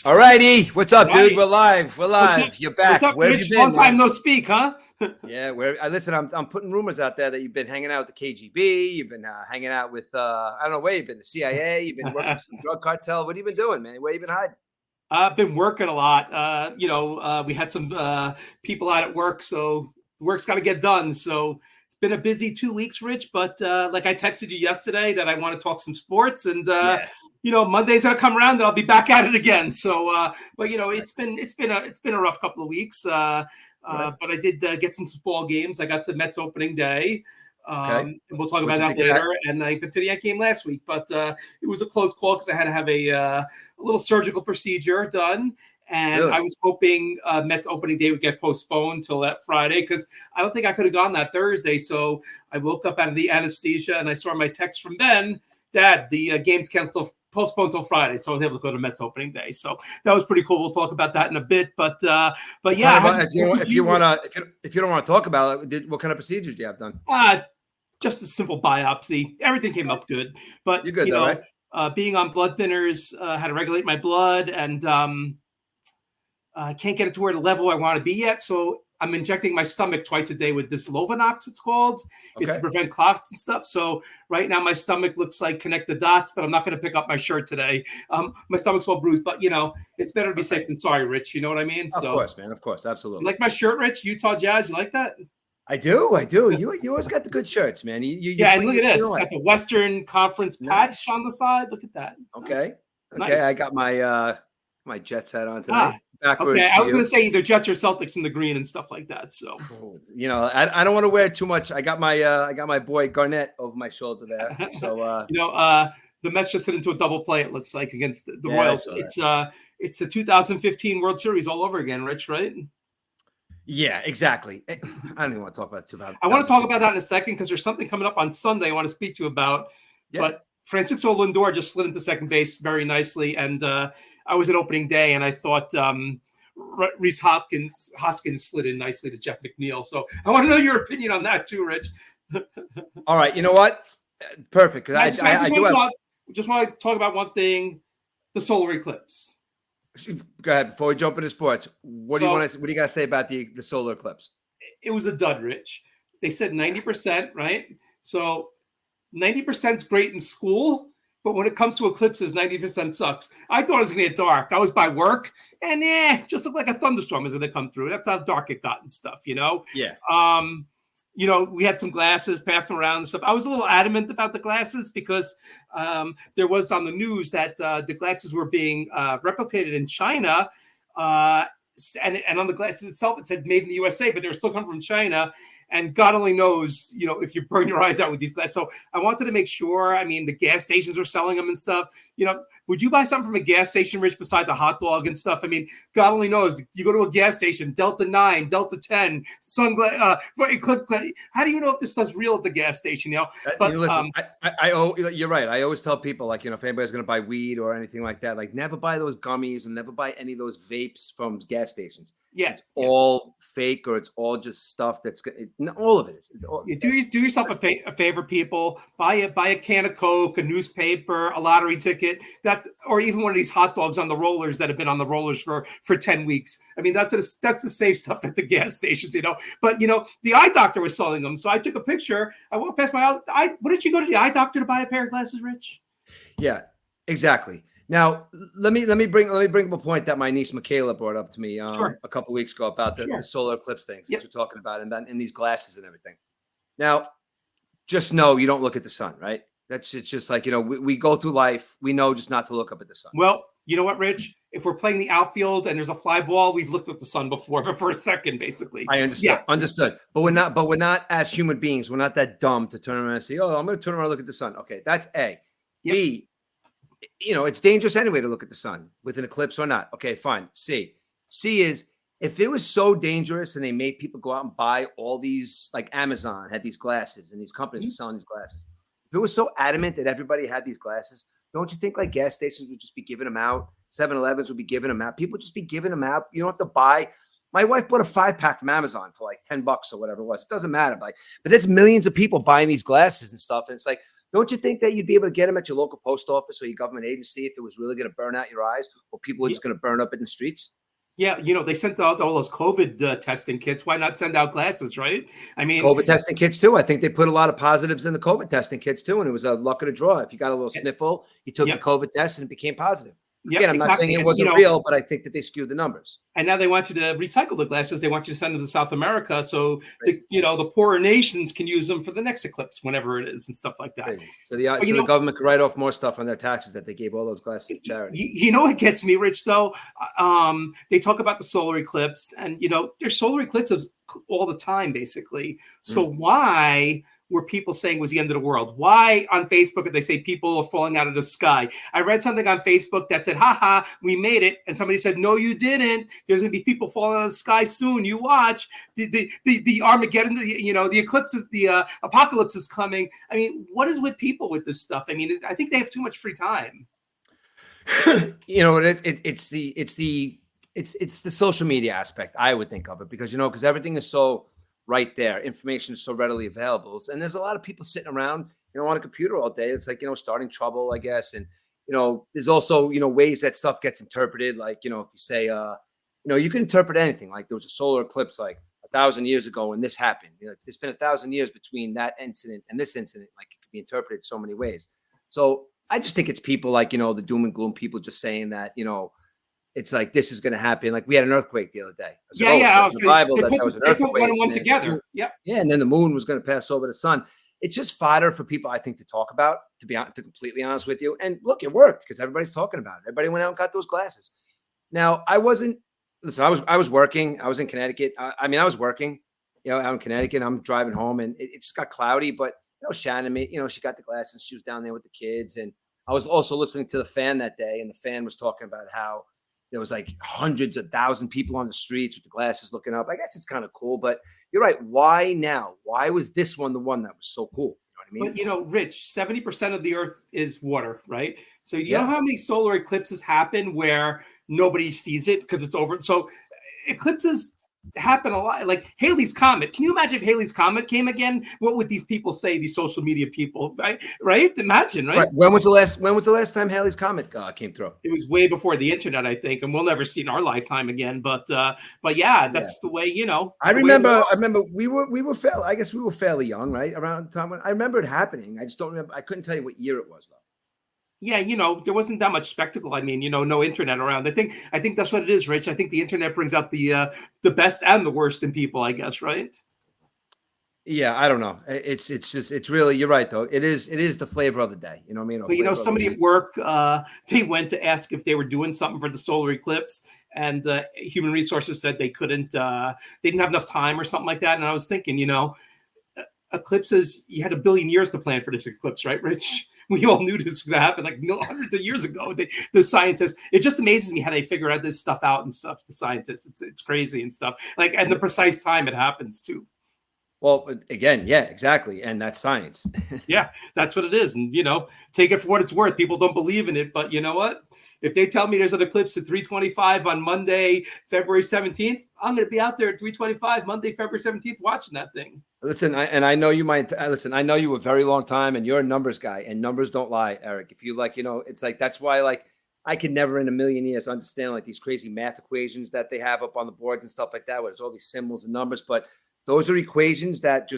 All righty. What's up, Right. dude? We're live. We're live. You're back. What's up, Where have Rich? you been, Long time man? no speak, huh? Yeah. Listen, I'm putting rumors out there that you've been hanging out with the KGB. You've been hanging out with, I don't know where you've been, the CIA. You've been working for some drug cartel. What have you been doing, man? Where you been hiding? I've been working a lot. We had some people out at work, so work's got to get done. So it's been a busy 2 weeks, Rich. But like I texted you yesterday that I want to talk some sports, and Yeah. Monday's gonna come around, and I'll be back at it again. So, but it's been a rough couple of weeks. But I did get some ball games. I got to Mets opening day. And we'll talk about that later. And I've been to the Yankee game last week, but it was a close call because I had to have a little surgical procedure done. And Really? I was hoping Mets opening day would get postponed till that Friday because I don't think I could have gone that Thursday. So I woke up out of the anesthesia and I saw my text from Ben, Dad, the game's postponed till Friday. So I was able to go to Mets opening day. So that was pretty cool. We'll talk about that in a bit. But yeah. If you don't want to talk about it, what kind of procedures do you have done? Just a simple biopsy. Everything came up good, but you're good, though, right? Being on blood thinners, had to regulate my blood, and I can't get it to where the level I want to be yet. So I'm injecting my stomach twice a day with this Lovenox, it's called. It's to prevent clots and stuff. So right now my stomach looks like connect the dots, but I'm not going to pick up my shirt today. My stomach's all bruised, but it's better to be safe than sorry, Rich. You know what I mean? Of course, man. Of course. Absolutely. You like my shirt, Rich? Utah Jazz. You like that? I do. You always got the good shirts, man. And look at this. Got the Western Conference patch on the side. Look at that. Okay. Nice. I got my Jets hat on tonight. Backwards. Okay, I was going to say either Jets or Celtics in the green and stuff like that. So I don't want to wear too much. I got my boy Garnett over my shoulder there. So the Mets just hit into a double play. It looks like against the Royals. It's the 2015 World Series all over again, Rich. Right? Yeah, exactly. I don't even want to talk about it too much. I want to talk about that in a second because there's something coming up on Sunday I want to speak to you about. Yeah. But Francisco Lindor just slid into second base very nicely, and I was at opening day, and I thought Rhys Hoskins slid in nicely to Jeff McNeil. So I want to know your opinion on that too, Rich. All right, you know what? Perfect. I just want to talk about one thing: the solar eclipse. Go ahead. Before we jump into sports, what do you got to say about the solar eclipse? It was a dud, Rich. They said 90%, right? So 90% is great in school, but when it comes to eclipses, 90% sucks. I thought it was going to get dark. I was by work, and just looked like a thunderstorm as it come through. That's how dark it got and stuff, Yeah. We had some glasses, passed them around and stuff. I was a little adamant about the glasses because there was on the news that the glasses were being replicated in China. And on the glasses itself, it said made in the USA, but they were still coming from China. And God only knows, if you burn your eyes out with these glasses. So I wanted to make sure. I mean, the gas stations were selling them and stuff. Would you buy something from a gas station, Rich, besides a hot dog and stuff? I mean, God only knows. You go to a gas station, Delta 9, Delta 10, sunglasses, Eclipse. How do you know if this stuff's real at the gas station? But listen, you're right. I always tell people, if anybody's going to buy weed or anything like that, never buy those gummies and never buy any of those vapes from gas stations. Yeah, it's all fake, or it's all just stuff that's all of it is. Do yourself a favor, people. Buy a can of Coke, a newspaper, a lottery ticket. Or even one of these hot dogs on the rollers that have been on the rollers for 10 weeks. I mean, that's the safe stuff at the gas stations, But the eye doctor was selling them, so I took a picture. I walked past my eye. What did you go to the eye doctor to buy a pair of glasses, Rich? Yeah, exactly. Now, let me bring up a point that my niece Michaela brought up to me a couple weeks ago about the solar eclipse things that you're talking about and these glasses and everything. Now, just know you don't look at the sun, right? It's just like, we go through life. We know just not to look up at the sun. Well, you know what, Rich? If we're playing the outfield and there's a fly ball, we've looked at the sun before, but for a second, basically. I understand. Yeah. Understood. But we're not as human beings. We're not that dumb to turn around and say, I'm going to turn around and look at the sun. Okay, that's A. Yep. B, it's dangerous anyway to look at the sun with an eclipse or not. Okay, fine. C is if it was so dangerous and they made people go out and buy all these, like Amazon had these glasses and these companies were selling these glasses. If it was so adamant that everybody had these glasses, don't you think gas stations would just be giving them out? 7-Elevens would be giving them out. People would just be giving them out. You don't have to buy. My wife bought a 5-pack from Amazon for $10 or whatever it was. It doesn't matter. But there's millions of people buying these glasses and stuff. And it's like, don't you think that you'd be able to get them at your local post office or your government agency if it was really going to burn out your eyes, or people were just going to burn up in the streets? Yeah, they sent out all those COVID testing kits. Why not send out glasses, right? I mean, COVID testing kits too. I think they put a lot of positives in the COVID testing kits too, and it was a luck of the draw. If you got a little sniffle, you took the COVID test and it became positive. Again, I'm not saying it wasn't real, but I think that they skewed the numbers. And now they want you to recycle the glasses. They want you to send them to South America, so the poorer nations can use them for the next eclipse, whenever it is, and stuff like that. Crazy. So the government could write off more stuff on their taxes that they gave all those glasses to charity. You know what gets me, Rich? Though they talk about the solar eclipse, and there's solar eclipses all the time, basically. So why were people saying it was the end of the world? Why on Facebook did they say people are falling out of the sky? I read something on Facebook that said, haha, we made it. And somebody said, no, you didn't. There's going to be people falling out of the sky soon. You watch. The Armageddon, the eclipses, the apocalypse is coming. I mean, what is with people with this stuff? I mean, I think they have too much free time. It's the social media aspect, I would think of it, because everything is so right there. Information is so readily available. And there's a lot of people sitting around, on a computer all day. It's like, starting trouble, I guess. And, there's also, ways that stuff gets interpreted. Like, if you say, you can interpret anything. Like there was a solar eclipse like 1,000 years ago and this happened. There's been 1,000 years between that incident and this incident. Like it could be interpreted so many ways. So I just think it's people like, the doom and gloom people just saying that, it's like this is going to happen. Like we had an earthquake the other day. The Bible that was an earthquake. They put one and one together. Yeah. Yeah, and then the moon was going to pass over the sun. It's just fodder for people, I think, to talk about. To be completely honest with you, and look, it worked because everybody's talking about it. Everybody went out and got those glasses. Now, I was working. I was in Connecticut. I was working. Out in Connecticut. I'm driving home, and it just got cloudy. But Shannon, she got the glasses. She was down there with the kids, and I was also listening to the fan that day, and the fan was talking about how there was like hundreds of thousands of people on the streets with the glasses looking up. I guess it's kind of cool, but you're right. Why now? Why was this one the one that was so cool? You know what I mean? But Rich, 70% of the earth is water, right? So you know how many solar eclipses happen where nobody sees it because it's over? So eclipses happen a lot. Like Halley's Comet. Can you imagine if Halley's Comet came again? What would these people say, these social media people? Right? Imagine, right? When was the last time Halley's Comet came through? It was way before the internet, I think, and we'll never see it in our lifetime again. But yeah, that's the way, I remember we were fairly young, right? Around the time when I remember it happening. I just don't remember. I couldn't tell you what year it was though. Yeah, there wasn't that much spectacle. I mean, no internet around. I think that's what it is, Rich. I think the internet brings out the best and the worst in people, I guess, right? Yeah, I don't know. It's really, you're right though. It is the flavor of the day. You know what I mean? But somebody at work, they went to ask if they were doing something for the solar eclipse, and Human Resources said they couldn't. They didn't have enough time or something like that. And I was thinking, eclipses, you had 1 billion years to plan for this eclipse, right, Rich? We all knew this was going to happen like hundreds of years ago. The scientists, it just amazes me how they figure out this stuff out and stuff. The scientists, it's crazy and stuff. Like, and the precise time it happens too. Well, again, yeah, exactly. And that's science. Yeah, that's what it is. And, take it for what it's worth. People don't believe in it, but you know what? If they tell me there's an eclipse at 3:25 on Monday, February 17th, I'm going to be out there at 3:25 Monday, February 17th, watching that thing. Listen, I know you might listen. I know you a very long time, and you're a numbers guy, and numbers don't lie, Eric. If you it's like that's why I could never in a million years understand these crazy math equations that they have up on the boards and stuff like that, where there's all these symbols and numbers. But those are equations that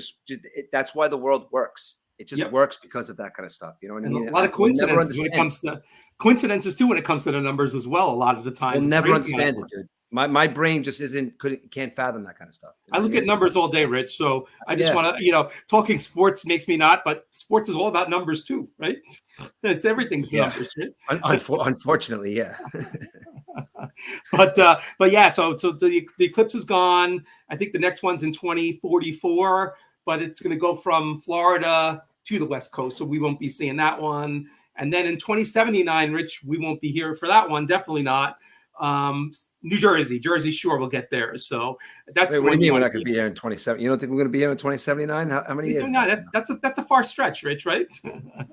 that's why the world works. It just works because of that kind of stuff. You know what I mean? A lot of coincidences when it comes to coincidences too, when it comes to the numbers as well. A lot of the time, we'll never understand it, dude. My brain just can't fathom that kind of stuff. I look at numbers all day, Rich. So I just want to, talking sports makes me not, but sports is all about numbers too, right? It's everything with numbers, right? Unfortunately, yeah. but yeah, so the eclipse is gone. I think the next one's in 2044, but it's going to go from Florida to the West Coast, so we won't be seeing that one. And then in 2079, Rich, we won't be here for that one. Definitely not. New Jersey Shore will get there. So that's what do you mean we're not going to be here in 27? You don't think we're going to be here in 2079? How many years? That's a far stretch, Rich, right?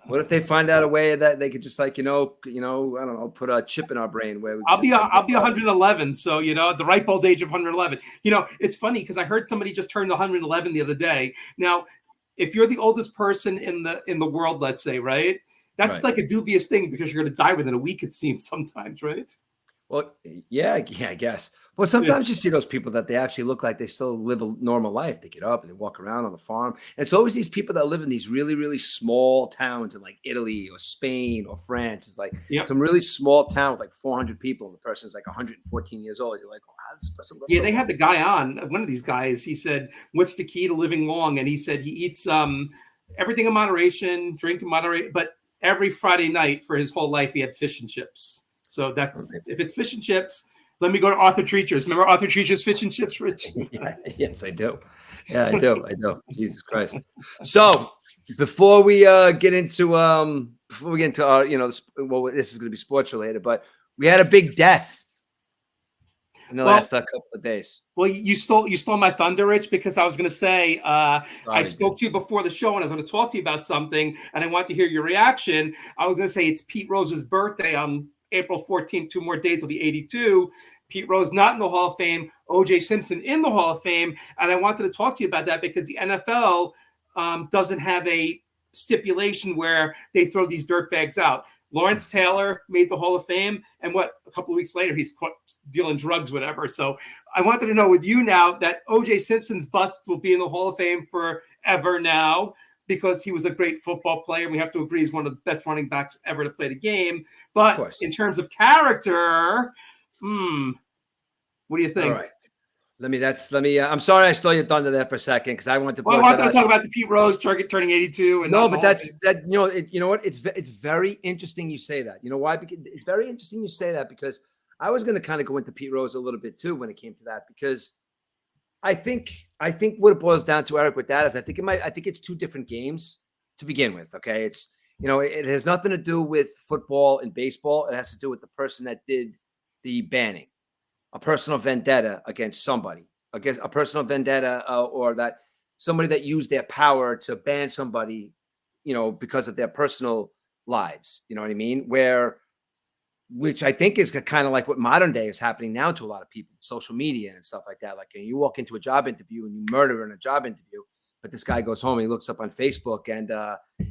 What if they find out a way that they could just I don't know, put a chip in our brain where I'll be 111. So, the ripe old age of 111. It's funny because I heard somebody just turned 111 the other day. Now, if you're the oldest person in the world, let's say, right? That's Right. like a dubious thing because you're going to die within a week, it seems sometimes, right? Well, yeah, I guess. Well, Yeah. sometimes you see those people that they actually look like they still live a normal life. They get up and they walk around on the farm. And it's always these people that live in these really, really small towns in like Italy or Spain or France. It's like Yep. some really small town with like 400 people, and the person's like 114 years old. You're like, oh, how does this person live Yeah, so they long? had the guy on, one of these guys. He said, "What's the key to living long?" And he said he eats everything in moderation, drink in moderation, but every Friday night for his whole life he had fish and chips. So that's if it's fish and chips. Let me go to Arthur Treacher's. Remember Arthur Treacher's fish and chips, Rich? Yeah, yes, I do. Yeah, I do. I do. Jesus Christ. So before we get into well, this is going to be sports related, but we had a big death in the last couple of days. Well, you stole my thunder, Rich, because I was going to say I spoke to you before the show and I was going to talk to you about something, and I want to hear your reaction. I was going to say it's Pete Rose's birthday on April 14th. 2 more days, he'll be 82. Pete Rose not in the Hall of Fame. O.J. Simpson in the Hall of Fame, and I wanted to talk to you about that because the NFL doesn't have a stipulation where they throw these dirtbags out. Lawrence Taylor made the Hall of Fame, and a couple of weeks later, he's caught dealing drugs, whatever. So I wanted to know with you now that O.J. Simpson's bust will be in the Hall of Fame forever now because he was a great football player. We have to agree he's one of the best running backs ever to play the game. But in terms of character, what do you think? All right. I'm sorry I stole your thunder there for a second because I wanted to. Well, I wanted to talk about the Pete Rose turning 82. And no, but you know what? It's very interesting you say that. You know why? Because it's very interesting you say that because I was going to kind of go into Pete Rose a little bit too when it came to that because I think what it boils down to, Eric, with that is I think it's two different games to begin with. Okay, it's it has nothing to do with football and baseball. It has to do with the person that did the banning. A personal vendetta against somebody, against a personal vendetta, or that somebody that used their power to ban somebody, because of their personal lives. You know what I mean? Which I think is kind of like what modern day is happening now to a lot of people, social media and stuff like that. Like you walk into a job interview and you murder in a job interview, but this guy goes home and he looks up on Facebook and,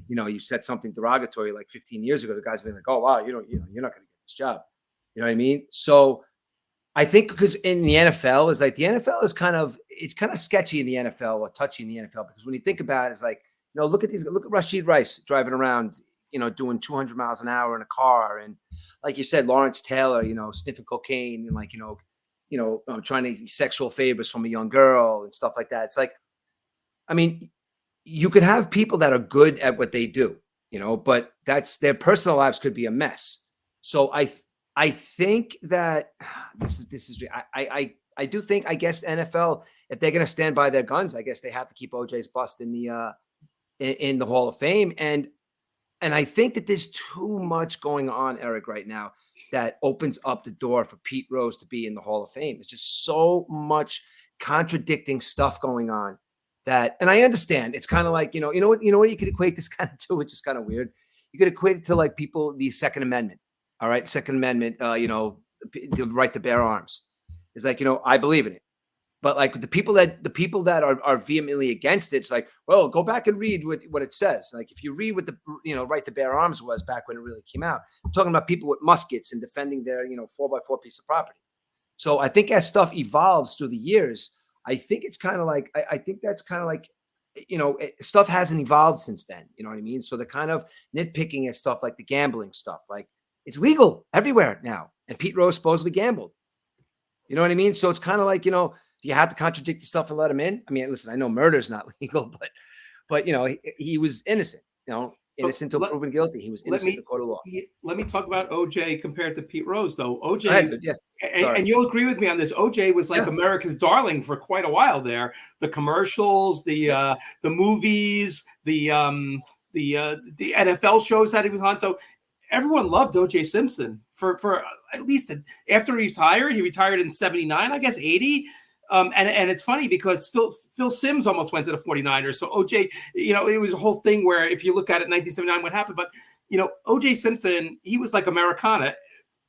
you said something derogatory like 15 years ago. The guy's been like, oh, wow, you're not going to get this job. You know what I mean? So I think because in the NFL is like the NFL is kind of sketchy in the NFL or touchy in the NFL because when you think about it, it's like, look at Rashid Rice driving around, doing 200 miles an hour in a car. And like you said, Lawrence Taylor, sniffing cocaine and like, trying to get sexual favors from a young girl and stuff like that. It's like, I mean, you could have people that are good at what they do, but their personal lives could be a mess. So I think that I do think, I guess NFL, if they're going to stand by their guns, I guess they have to keep OJ's bust in the Hall of Fame. And I think that there's too much going on, Eric, right now that opens up the door for Pete Rose to be in the Hall of Fame. It's just so much contradicting stuff going on that, and I understand it's kind of like, you know what you could equate this kind of to, which is kind of weird. You could equate it to like the Second Amendment. All right. Second Amendment, the right to bear arms is like, I believe in it. But like the people that are vehemently against it, it's like, well, go back and read what it says. Like if you read what the, right to bear arms was back when it really came out, I'm talking about people with muskets and defending their, 4x4 piece of property. So I think as stuff evolves through the years, I think it's kind of like, I think that's kind of like, stuff hasn't evolved since then. You know what I mean? So they're kind of nitpicking at stuff like the gambling stuff, like, it's legal everywhere now. And Pete Rose supposedly gambled. You know what I mean? So it's kind of like, do you have to contradict the stuff and let him in? I mean, listen, I know murder is not legal, but he was innocent, innocent until proven guilty. He was innocent in the court of law. Let me talk about OJ compared to Pete Rose, though. OJ, yeah. And you'll agree with me on this. OJ was like America's darling for quite a while there. The commercials, the movies, the NFL shows that he was on. So everyone loved O.J. Simpson for at least after he retired in 79, I guess 80. And it's funny because Phil Simms almost went to the 49ers. So O.J., it was a whole thing where if you look at it in 1979, what happened, but O.J. Simpson, he was like Americana.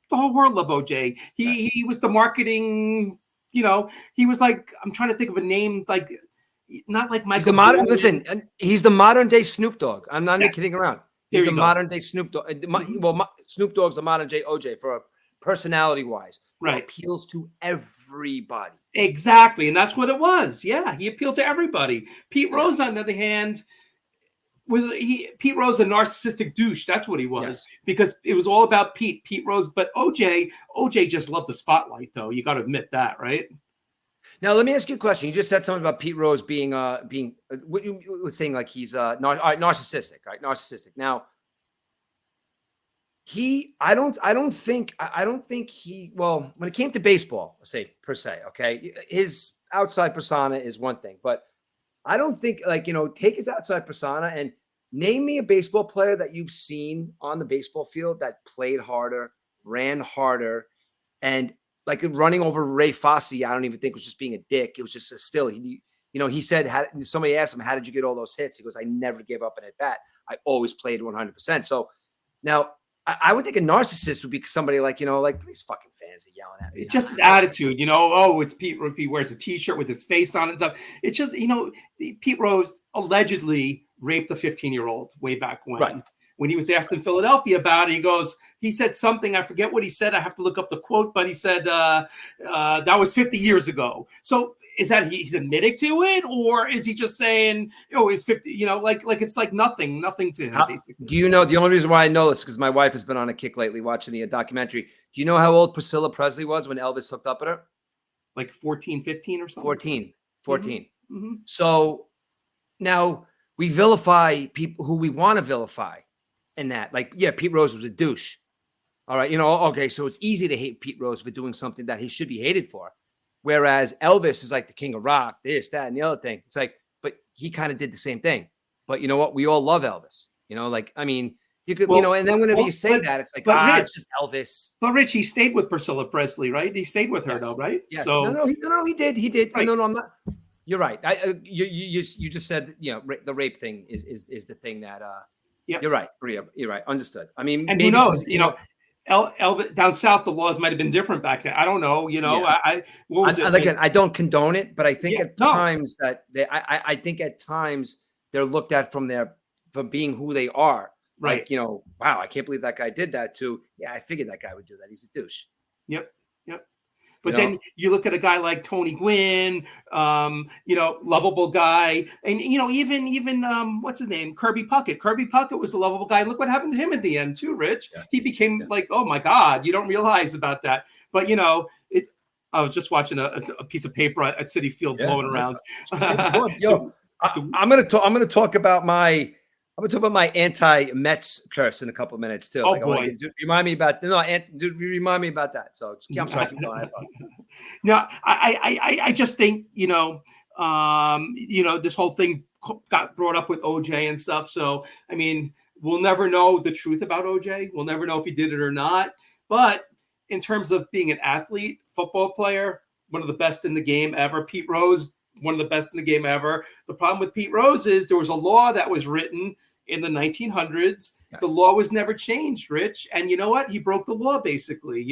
The whole world loved O.J. He was the marketing, he was like, I'm trying to think of a name, like not like Michael. He's the modern. Jordan. Listen, he's the modern day Snoop Dogg. I'm not even kidding around. He's the There you go. modern day Snoop Dogg. Snoop Dogg's the modern day OJ for personality wise. Right. Appeals to everybody. Exactly, and that's what it was. Yeah, he appealed to everybody. Pete Rose, on the other hand, Pete Rose a narcissistic douche. That's what he was, because it was all about Pete Rose. But OJ just loved the spotlight, though. You got to admit that, right? Now, let me ask you a question. You just said something about Pete Rose being what you were saying, like he's narcissistic, right? Narcissistic. Now, I don't think he, well, when it came to baseball, let's say per se, okay, his outside persona is one thing, but I don't think, like, take his outside persona and name me a baseball player that you've seen on the baseball field that played harder, ran harder, and like running over Ray Fosse, I don't even think was just being a dick. It was just still, he said, somebody asked him, how did you get all those hits? He goes, I never gave up an at bat. I always played 100%. So now I would think a narcissist would be somebody like, like these fucking fans are yelling at me. It's just his attitude, oh, it's Pete. He wears a t-shirt with his face on it and stuff. It's just, Pete Rose allegedly raped a 15-year-old way back when. Right. When he was asked in Philadelphia about it, he said something, I forget what he said. I have to look up the quote, but he said that was 50 years ago. So is that he's admitting to it, or is he just saying, he's 50, like it's like nothing to him, basically. Do you know, the only reason why I know this, because my wife has been on a kick lately watching the documentary. Do you know how old Priscilla Presley was when Elvis hooked up with her? Like 14, 15 or something? 14. Mm-hmm. So now we vilify people who we want to vilify. And that, like, yeah, Pete Rose was a douche. All right. Okay. So it's easy to hate Pete Rose for doing something that he should be hated for. Whereas Elvis is like the king of rock, this, that, and the other thing. It's like, but he kind of did the same thing. But you know what? We all love Elvis. I mean, you could, and then whenever you say that, it's like, Rich, it's just Elvis. But Rich, he stayed with Priscilla Presley, right? He stayed with her, though, right? Yes. So No, he did. Right. No, I'm not. You're right. You just said, the rape thing is the thing that, Yep. You're right. You're right. Understood. I mean, and who knows? Elvis down south, the laws might have been different back then. I don't know. What was it? Again, I don't condone it, but I think times that I think at times they're looked at from being who they are. Right. Like, wow, I can't believe that guy did that too. Yeah, I figured that guy would do that. He's a douche. Yep. But then you look at a guy like Tony Gwynn, lovable guy. And, even what's his name? Kirby Puckett. Kirby Puckett was a lovable guy. And look what happened to him at the end too, Rich. Yeah. He became like, oh my God, you don't realize about that. But, I was just watching a piece of paper at Citi Field blowing around. I'm going to talk about my anti-Mets curse in a couple of minutes too. Oh, boy. Remind me about remind me about that. So I'm sorry. Keep going. No, I just think this whole thing got brought up with OJ and stuff. So I mean, we'll never know the truth about OJ. We'll never know if he did it or not. But in terms of being an athlete, football player, one of the best in the game ever. Pete Rose, one of the best in the game ever. The problem with Pete Rose is there was a law that was written in the 1900s. Yes. The law was never changed, Rich. And you know what? He broke the law, basically.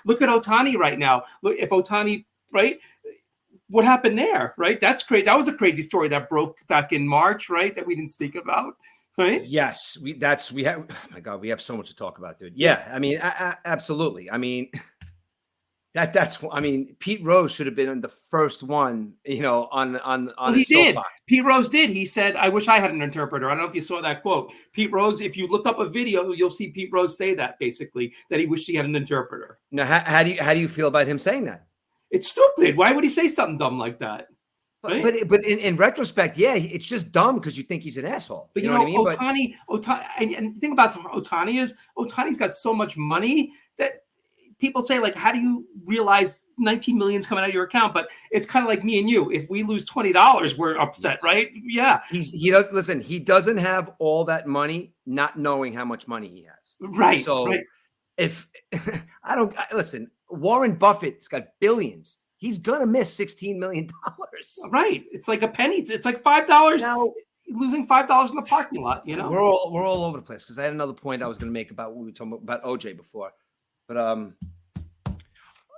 Look at Ohtani right now. Look, if Ohtani, right? What happened there, right? That's crazy. That was a crazy story that broke back in March, right? That we didn't speak about, right? Yes, we have. Oh my God, we have so much to talk about, dude. Yeah, I mean, absolutely. I mean, Pete Rose should have been the first one, on he did. Pete Rose did. He said, I wish I had an interpreter. I don't know if you saw that quote. Pete Rose, if you look up a video, you'll see Pete Rose say that, basically, that he wished he had an interpreter. Now, how do you feel about him saying that? It's stupid. Why would he say something dumb like that? Right? But in retrospect, yeah, it's just dumb because you think he's an asshole. But what I mean? Ohtani, and the thing about Ohtani is Ohtani's got so much money that people say, like, how do you realize 19 million is coming out of your account? But it's kind of like me and you. If we lose $20, we're upset, right? Yeah. He doesn't have all that money, not knowing how much money he has. Right. So if listen, Warren Buffett's got billions. He's gonna miss $16 million. Right. It's like a penny. It's like $5 now. Losing $5 in the parking lot. We're all over the place because I had another point I was going to make about what we were talking about OJ before. But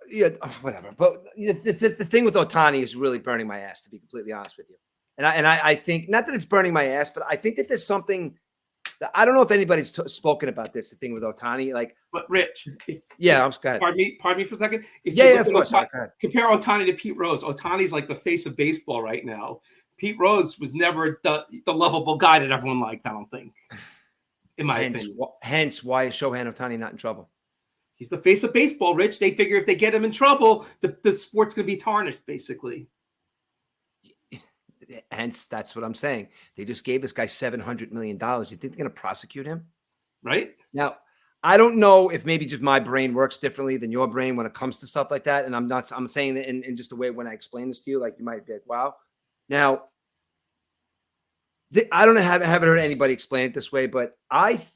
yeah, whatever. But the thing with Ohtani is really burning my ass, to be completely honest with you. I think not that it's burning my ass, but I think that there's something that I don't know if anybody's spoken about this. The thing with Ohtani, like, but Rich, I'm scared. Pardon me for a second. If Yeah, you of course. compare Ohtani to Pete Rose. Ohtani's like the face of baseball right now. Pete Rose was never the lovable guy that everyone liked. I don't think, in my opinion. Hence, why is Shohei Ohtani not in trouble? He's the face of baseball, Rich. They figure if they get him in trouble, the sport's going to be tarnished, basically. Hence, that's what I'm saying. They just gave this guy $700 million. You think they're going to prosecute him? Right. Now, I don't know if maybe just my brain works differently than your brain when it comes to stuff like that. And I'm saying it in just a way when I explain this to you, like you might be like, wow. Now, I don't know, haven't heard anybody explain it this way, but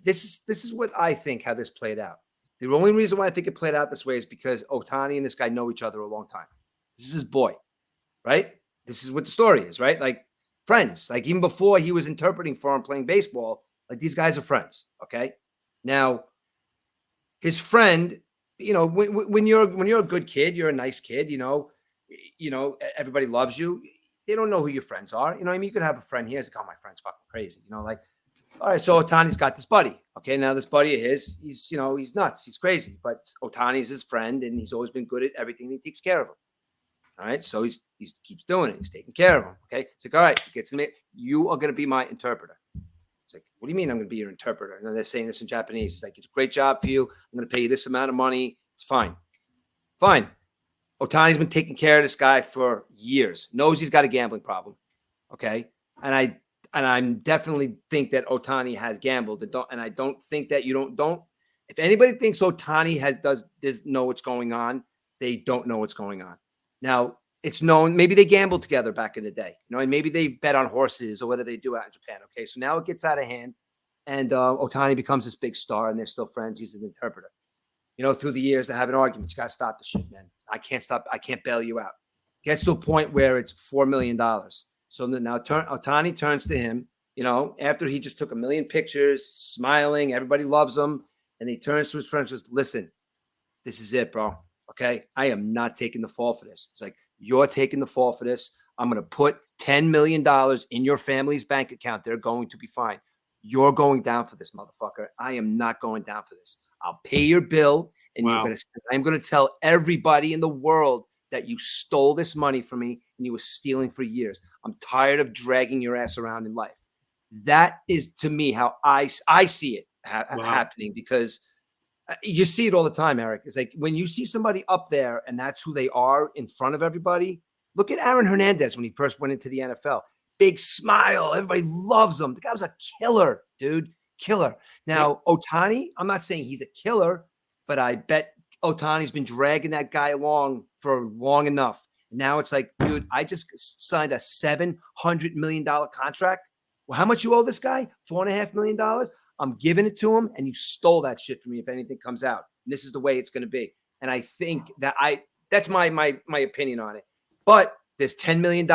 this is what I think how this played out. The only reason why I think it played out this way is because Ohtani and this guy know each other a long time. This is his boy, right? This is what the story is, right? Like friends, like even before he was interpreting for him playing baseball, like these guys are friends. Okay. Now his friend, when you're a good kid, you're a nice kid, everybody loves you. They don't know who your friends are. You know what I mean? You could have a friend here. It's like, oh, my friend's fucking crazy. Like, all right. So Ohtani's got this buddy. Okay. Now this buddy of his, he's nuts. He's crazy, but Ohtani's his friend and he's always been good at everything. He takes care of him. All right. So he keeps doing it. He's taking care of him. Okay. It's like, all right, he gets him. You are going to be my interpreter. It's like, what do you mean I'm going to be your interpreter? And they're saying this in Japanese. It's like, it's a great job for you. I'm going to pay you this amount of money. It's fine. Fine. Ohtani's been taking care of this guy for years. Knows he's got a gambling problem. Okay. And I'm definitely think that Ohtani has gambled. And I don't think that if anybody thinks Ohtani does know what's going on, they don't know what's going on. Now, it's known, maybe they gambled together back in the day, and maybe they bet on horses or whether they do out in Japan. Okay, so now it gets out of hand, and Ohtani becomes this big star, and they're still friends. He's an interpreter. Through the years, they have an argument. You got to stop the shit, man. I can't bail you out. Gets to a point where it's $4 million. So now Ohtani turns to him, after he just took 1 million pictures, smiling, everybody loves him, and he turns to his friends and says, listen, this is it, bro. Okay, I am not taking the fall for this. It's like, you're taking the fall for this. I'm going to put $10 million in your family's bank account. They're going to be fine. You're going down for this, motherfucker. I am not going down for this. I'll pay your bill, and I'm going to tell everybody in the world that you stole this money from me and you were stealing for years. I'm tired of dragging your ass around in life. That is, to me, how I see it happening, because you see it all the time, Eric. It's like when you see somebody up there and that's who they are in front of everybody. Look at Aaron Hernandez when he first went into the NFL. Big smile. Everybody loves him. The guy was a killer, dude. Killer. Now, Ohtani, I'm not saying he's a killer, but I bet Ohtani's been dragging that guy along for long enough. Now it's like, dude, I just signed a $700 million contract. Well, how much you owe this guy? $4.5 million? I'm giving it to him, and you stole that shit from me if anything comes out. And this is the way it's going to be. And I think that that's my opinion on it. But there's $10 million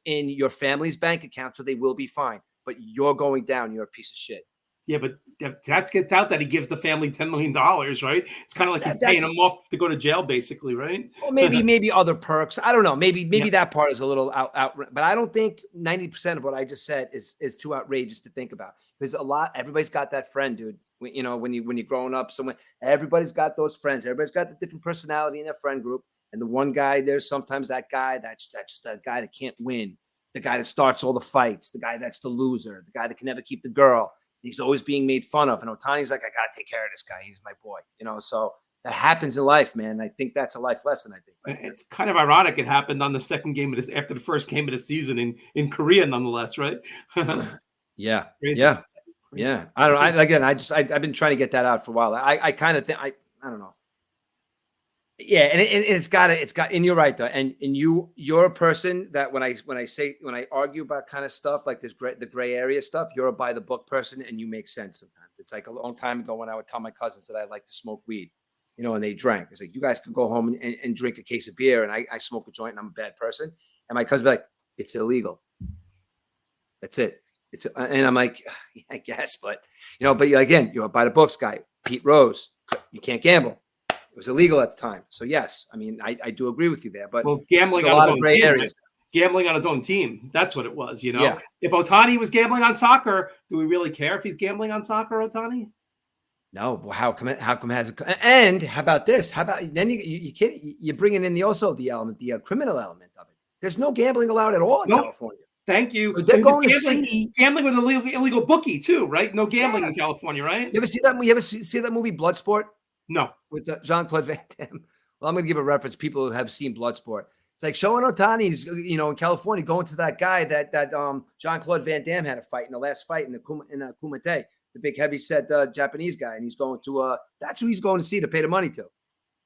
in your family's bank account, so they will be fine. But you're going down. You're a piece of shit. Yeah, but that gets out that he gives the family $10 million, right? It's kind of like he's paying them off to go to jail, basically, right? Well, maybe other perks. I don't know. Maybe that part is a little out. But I don't think 90% of what I just said is too outrageous to think about. Because everybody's got that friend, dude. When you're growing up somewhere, everybody's got those friends. Everybody's got the different personality in their friend group. And the one guy, there's sometimes that guy that's just a guy that can't win. The guy that starts all the fights. The guy that's the loser. The guy that can never keep the girl. He's always being made fun of. And Ohtani's like, I got to take care of this guy. He's my boy. So that happens in life, man. I think that's a life lesson, I think. It's kind of ironic. It happened on the second game of this, after the first game of the season in Korea, nonetheless, right? Yeah. Crazy. Yeah. Yeah. I don't know. I've been trying to get that out for a while. I kind of think, I don't know. Yeah. And it's got, and you're right though. And you're a person that when I argue about kind of stuff like the gray area stuff, you're a by the book person and you make sense sometimes. It's like a long time ago when I would tell my cousins that I like to smoke weed, and they drank. It's like, you guys can go home and drink a case of beer and I smoke a joint and I'm a bad person. And my cousin would be like, it's illegal. That's it. And I'm like, I guess, but again, you're a by the books guy. Pete Rose, you can't gamble. It was illegal at the time. So yes, I mean, I do agree with you there, but gambling a lot of gray areas. gambling on his own team. That's what it was, you know. Yeah. If Ohtani was gambling on soccer, do we really care if he's gambling on soccer, Ohtani? No, well, how come has it? And how about this? How about then you can't, you're bringing in the criminal element of it. There's no gambling allowed at all in California. Thank you. So they're going to see gambling with an illegal bookie too, right? No gambling in California, right? You ever see that? You ever see that movie Bloodsport? No. With Jean-Claude Van Damme. Well, I'm going to give a reference. People who have seen Bloodsport. It's like showing Ohtani's, in California, going to that guy that Jean-Claude Van Damme had a fight in the last fight in Kumite, the big heavy-set Japanese guy, and he's going to that's who he's going to see to pay the money to.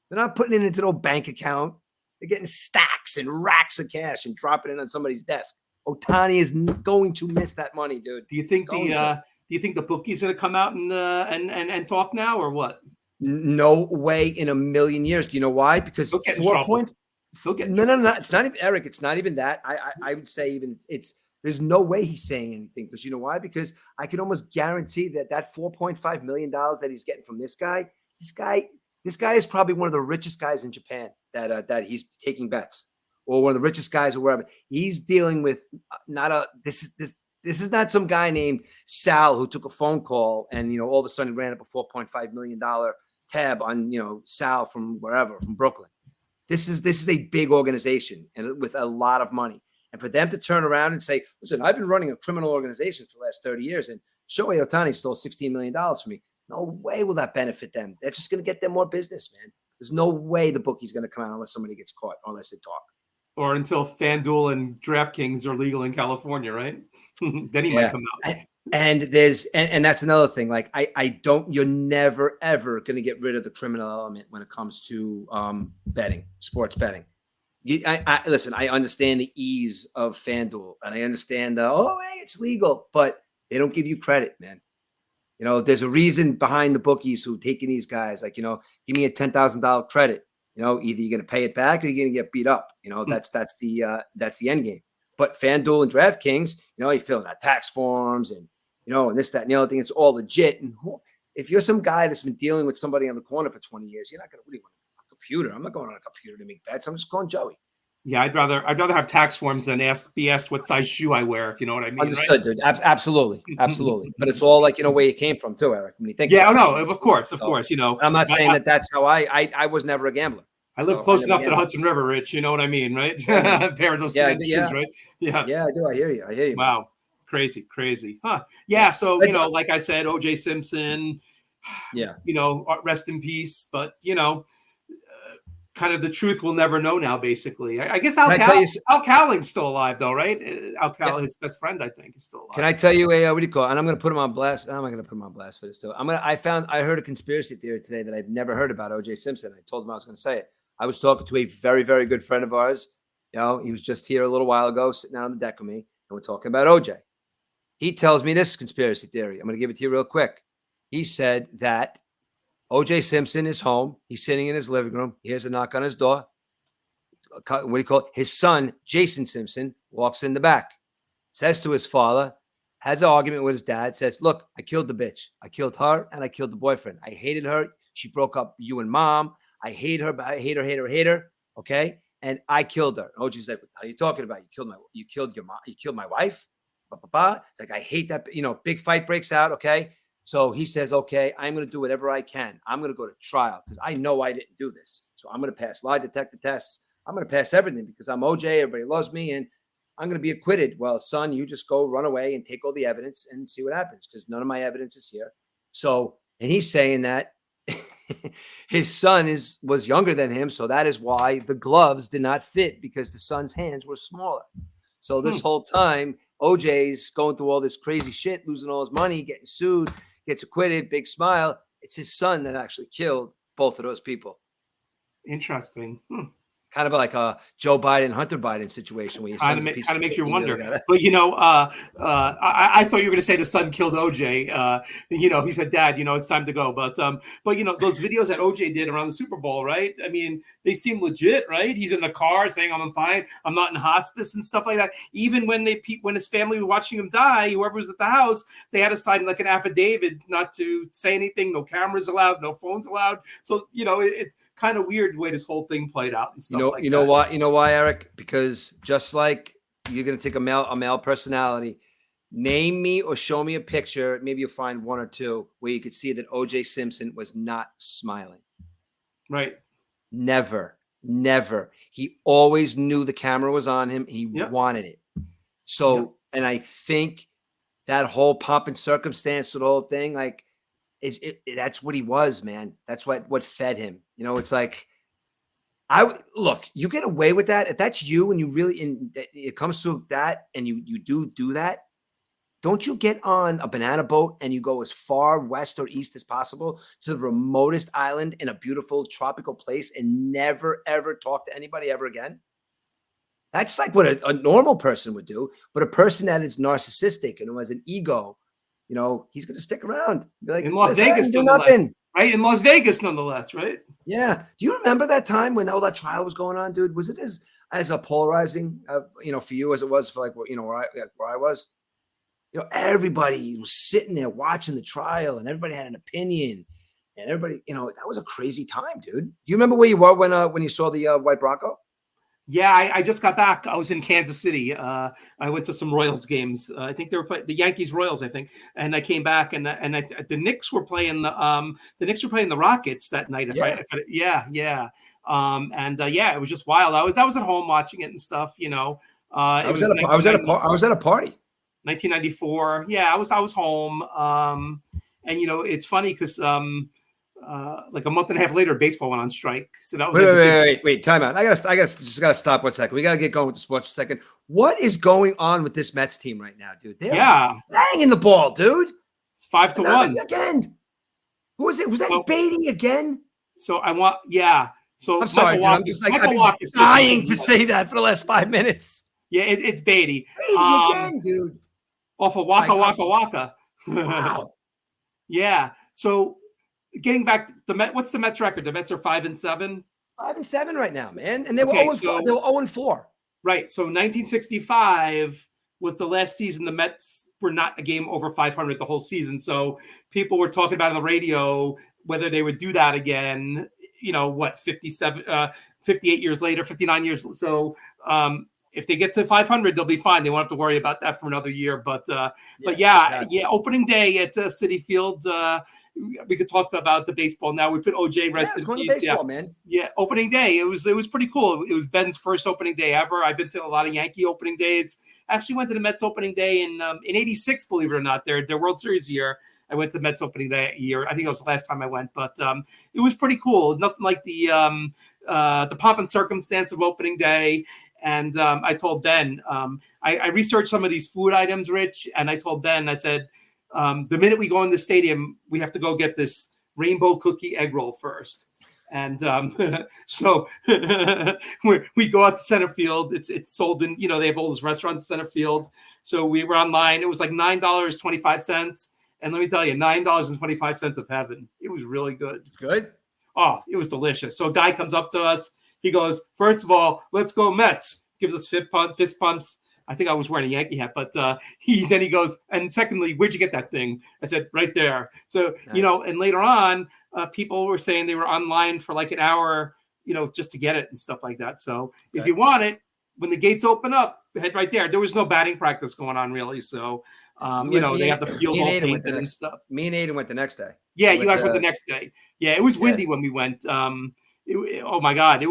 They're not putting it into no bank account. They're getting stacks and racks of cash and dropping it on somebody's desk. Ohtani is going to miss that money, dude. Do you think the bookie's going to come out and talk now, or what? No way in a million years. Do you know why? Because 4 point. No. It's not even Eric. It's not even that. I would say even there's no way he's saying anything, because you know why? Because I can almost guarantee that $4.5 million that he's getting from this guy is probably one of the richest guys in Japan that he's taking bets, or one of the richest guys or wherever. He's dealing with this is not some guy named Sal who took a phone call and all of a sudden ran up a $4.5 million tab on Sal from wherever, from Brooklyn. This is a big organization and with a lot of money. And for them to turn around and say, listen, I've been running a criminal organization for the last 30 years and Shohei Ohtani stole $16 million from me. No way will that benefit them. That's just going to get them more business, man. There's no way the bookie's going to come out unless somebody gets caught, unless they talk. Or until FanDuel and DraftKings are legal in California, right? Then he might come out. And that's another thing. Like you're never, ever going to get rid of the criminal element when it comes to betting, sports betting. Listen, I understand the ease of FanDuel and I understand it's legal, but they don't give you credit, man. There's a reason behind the bookies who taking these guys, like, give me a $10,000 credit. Either you're going to pay it back or you're going to get beat up. That's the end game. But FanDuel and DraftKings, you fill out tax forms and, and this, that, and the other thing. It's all legit. And if you're some guy that's been dealing with somebody on the corner for 20 years, you're not going to really want a computer. I'm not going on a computer to make bets. I'm just calling Joey. Yeah, I'd rather have tax forms than be asked what size shoe I wear, if you know what I mean. Understood, right? Dude. Absolutely. But it's all like, where you came from too, Eric. When you think of course. I'm not saying that's how I was never a gambler. I live close enough to the Hudson River, Rich. You know what I mean, right? Pair of those shoes, right? Yeah. Yeah, I do. I hear you. Wow. Crazy. Huh. Yeah. So, like I said, O.J. Simpson, rest in peace. But, kind of the truth we'll never know now, basically. I guess Al Cowling's still alive, though, right? Al Cowling, his best friend, I think, is still alive. Can I tell you what do you call it? And I'm going to put him on blast. I'm not going to put him on blast for this, too. I heard a conspiracy theory today that I've never heard about O.J. Simpson. I told him I was going to say it. I was talking to a very, very good friend of ours. He was just here a little while ago, sitting on the deck with me, and we're talking about OJ. He tells me this conspiracy theory. I'm going to give it to you real quick. He said that OJ Simpson is home. He's sitting in his living room. He hears a knock on his door. What do you call it? His son, Jason Simpson, walks in the back, says to his father, has an argument with his dad, says, look, I killed the bitch. I killed her and I killed the boyfriend. I hated her. She broke up you and mom. I hate her, but I hate her. Okay. And I killed her. And OJ's like, what are you talking about? You killed your mom. You killed my wife. It's like, I hate that. Big fight breaks out. Okay. So he says, okay, I'm going to do whatever I can. I'm going to go to trial because I know I didn't do this. So I'm going to pass lie detector tests. I'm going to pass everything because I'm OJ. Everybody loves me. And I'm going to be acquitted. Well, son, you just go run away and take all the evidence and see what happens because none of my evidence is here. So, and he's saying that his son was younger than him. So that is why the gloves did not fit because the son's hands were smaller. So this whole time, OJ's going through all this crazy shit, losing all his money, getting sued, gets acquitted, big smile. It's his son that actually killed both of those people. Interesting. Kind of like a Joe Biden, Hunter Biden situation where your son's a piece of shit. Kind of makes you wonder. Really but, I thought you were going to say the son killed OJ. He said, Dad, it's time to go. But those videos that OJ did around the Super Bowl, right? I mean, they seem legit, right? He's in the car saying, I'm fine. I'm not in hospice and stuff like that. Even when his family was watching him die, whoever was at the house, they had to sign like an affidavit not to say anything. No cameras allowed, no phones allowed. So, it's kind of weird the way this whole thing played out and stuff. You know why, Eric? Because just like you're gonna take a male personality. Name me or show me a picture. Maybe you'll find one or two where you could see that O.J. Simpson was not smiling. Right. Never. He always knew the camera was on him. He wanted it. So, and I think that whole pomp and circumstance, the whole thing, like, that's what he was, man. That's what fed him. You know, it's like, look, you get away with that. If that's you and you really, it comes to that and you do that, don't you get on a banana boat and you go as far west or east as possible to the remotest island in a beautiful tropical place and never, ever talk to anybody ever again? That's like what a normal person would do. But a person that is narcissistic and who has an ego, you know, he's going to stick around. Be like, in Las Vegas, do nothing. Right? In Las Vegas, nonetheless, right? Yeah. Do you remember that time when all that trial was going on, dude? Was it as a polarizing, you know, for you as it was for, like, you know, where I was? You know, everybody was sitting there watching the trial and everybody had an opinion and everybody, you know, that was a crazy time, dude. Do you remember where you were when you saw the white Bronco? Yeah, I just got back. I was in Kansas City. I went to some Royals games. I think they were playing the Yankees Royals, I think. And I came back and the Knicks were playing the Rockets that night. Yeah. It was just wild. I was at home watching it and stuff, you know. I was at a party. 1994. Yeah, I was home. And you know, it's funny because like a month and a half later, baseball went on strike. So that was wait, time out. I gotta stop 1 second. We gotta get going with the sports for a second. What is going on with this Mets team right now, dude? They're banging the ball, dude. It's 5-1 again. Who was it? Was that Beatty again? So So I'm sorry, dude, I'm just like I've been dying to say that for the last 5 minutes. Yeah, it's Beatty. Beatty again, dude. Off of Waka. Wow. Yeah. So getting back to the Mets, what's the Mets record? The Mets are 5-7. 5-7 right now, man. And they were 0-4. They were 0-4. Right. So 1965 was the last season the Mets were not a game over 500 the whole season. So people were talking about on the radio whether they would do that again. You know, 58 years later, 59 years. So if they get to 500, they'll be fine. They won't have to worry about that for another year. But opening day at Citi Field. We could talk about the baseball now. We put OJ rest in peace. Baseball, man. Yeah, opening day. It was pretty cool. It was Ben's first opening day ever. I've been to a lot of Yankee opening days. Actually went to the Mets opening day in '86. Believe it or not, their World Series year. I went to Mets opening day year. I think it was the last time I went, but it was pretty cool. Nothing like the pomp and circumstance of opening day. And I told Ben, I researched some of these food items, Rich, and I told Ben, I said, the minute we go in the stadium, we have to go get this rainbow cookie egg roll first. And so we go out to center field. It's sold in, you know, they have all those restaurants in center field. So we were online. It was like $9.25. And let me tell you, $9.25 of heaven. It was really good. Good. Oh, it was delicious. So a guy comes up to us. He goes, first of all, let's go Mets. Gives us fist pumps. I think I was wearing a Yankee hat, but he goes, and secondly, where'd you get that thing? I said, right there. So, nice. You know, and later on, people were saying they were online for like an hour, you know, just to get it and stuff like that. So if you want it, when the gates open up, head right there. There was no batting practice going on really. So, you know, they have the field all painted and stuff. Me and Aiden went the next day. Yeah, you guys went the next day. Yeah, it was windy when we went. Oh my God,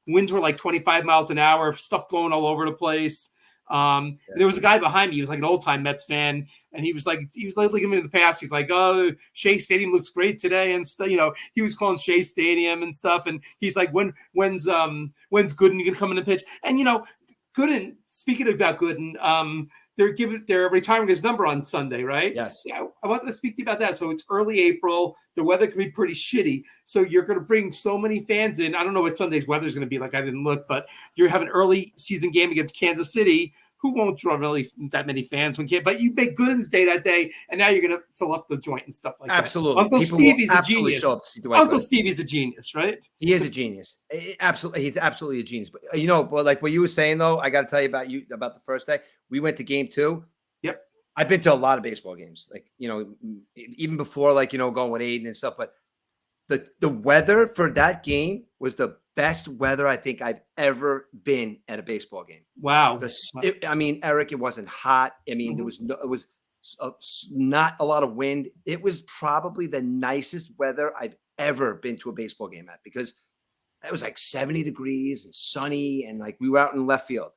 winds were like 25 miles an hour, stuff blowing all over the place. There was a guy behind me. He was like an old time Mets fan, and he was like looking in the past. He's like, "Oh, Shea Stadium looks great today," and stuff. You know, he was calling Shea Stadium and stuff. And he's like, "When's Gooden gonna come in and pitch?" And you know, Gooden. Speaking about Gooden, they're retiring his number on Sunday, right? Yes. Yeah, I wanted to speak to you about that. So it's early April. The weather can be pretty shitty. So you're going to bring so many fans in. I don't know what Sunday's weather is going to be like. I didn't look, but you're having an early season game against Kansas City. Who won't draw really that many fans? But you make Gooden's day that day, and now you're going to fill up the joint and stuff like absolutely. that. Uncle Stevie's a genius. Uncle Stevie's a genius, right? He is a genius. Absolutely, he's absolutely a genius. But you know, like what you were saying though, I got to tell you about the first day. We went to game 2. Yep. I've been to a lot of baseball games, like, you know, even before, like, you know, going with Aiden and stuff. But the weather for that game was the best weather I think I've ever been at a baseball game. Wow. I mean, Eric, it wasn't hot. I mean, it was not a lot of wind. It was probably the nicest weather I've ever been to a baseball game at, because it was like 70 degrees and sunny, and like we were out in left field,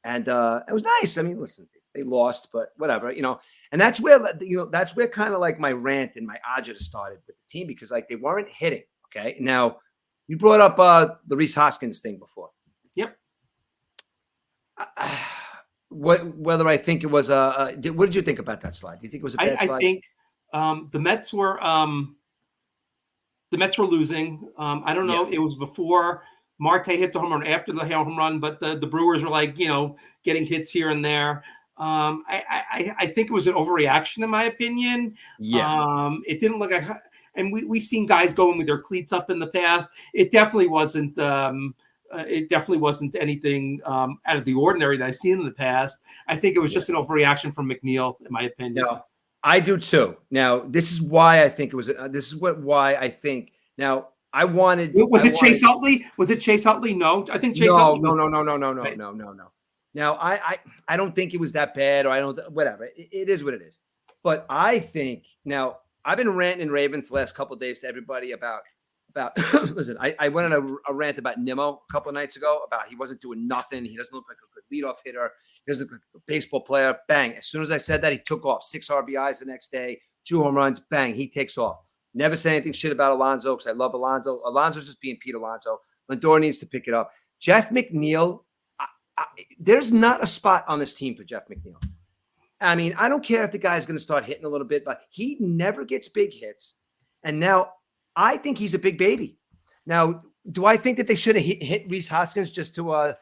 and it was nice. I mean, listen, they lost, but whatever, and that's where, that's where kind of like my rant and my agita started with the team, because like they weren't hitting. Okay. Now you brought up the Rhys Hoskins thing before. Yep. Whether I think it was what did you think about that slide? Do you think it was a bad slide? I think the Mets were losing. I don't know. Yeah. It was before Marte hit the home run, after the home run, but the Brewers were like, getting hits here and there. I think it was an overreaction, in my opinion. Yeah. It didn't look like, and we've seen guys going with their cleats up in the past. It definitely wasn't. It definitely wasn't anything out of the ordinary that I've seen in the past. I think it was just an overreaction from McNeil, in my opinion. No, I do too. Now, this is why I think it was. Why I think. Now, I wanted. Chase Utley? Was it Chase Utley? No, I think Chase Utley. No. Now, I don't think it was that bad, or I don't. Whatever. It is what it is. But I think now I've been ranting and raving for the last couple of days to everybody about. Listen, I went on a rant about Nimmo a couple of nights ago about he wasn't doing nothing. He doesn't look like a good leadoff hitter. He doesn't look like a baseball player. Bang. As soon as I said that, he took off. 6 RBIs the next day, 2 home runs. Bang. He takes off. Never said anything shit about Alonso, because I love Alonso. Alonso's just being Pete Alonso. Lindor needs to pick it up. Jeff McNeil, there's not a spot on this team for Jeff McNeil. I mean, I don't care if the guy's going to start hitting a little bit, but he never gets big hits. And now I think he's a big baby. Now, do I think that they should have hit Rhys Hoskins just to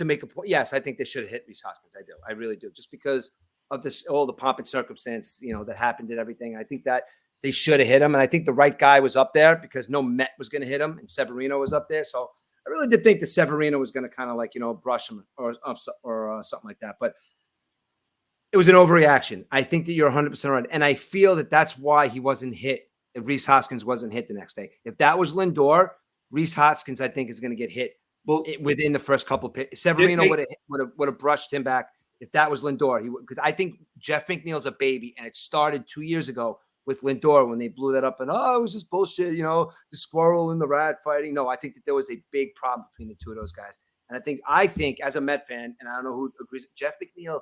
make a point? Yes, I think they should have hit Rhys Hoskins. I do. I really do. Just because of all the pomp and circumstance, that happened and everything. I think that they should have hit him. And I think the right guy was up there, because no Met was going to hit him, and Severino was up there. So I really did think that Severino was going to kind of like, brush him or something like that. But it was an overreaction. I think that you're 100% right. And I feel that that's why he wasn't hit. If Rhys Hoskins wasn't hit the next day. If that was Lindor, Rhys Hoskins, I think, is going to get hit within the first couple of pitches. Severino would have brushed him back. If that was Lindor, because I think Jeff McNeil's a baby, and it started 2 years ago with Lindor when they blew that up, and it was just bullshit, the squirrel and the rat fighting. No, I think that there was a big problem between the two of those guys, and I think as a Met fan, and I don't know who agrees, Jeff McNeil,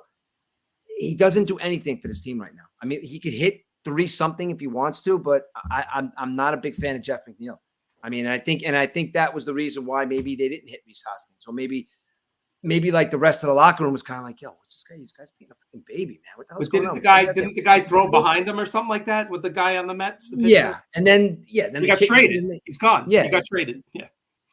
he doesn't do anything for this team right now. I mean, he could hit 3-something if he wants to, but I'm not a big fan of Jeff McNeil. I mean, I think that was the reason why maybe they didn't hit Rhys Hoskins. So maybe like the rest of the locker room was kind of like, yo, what's this guy? This guy's being a fucking baby, man. What the hell's going on? Didn't the guy throw behind him or something like that with the guy on the Mets? Yeah. And then he got traded. He's gone. Yeah. He got traded. Yeah.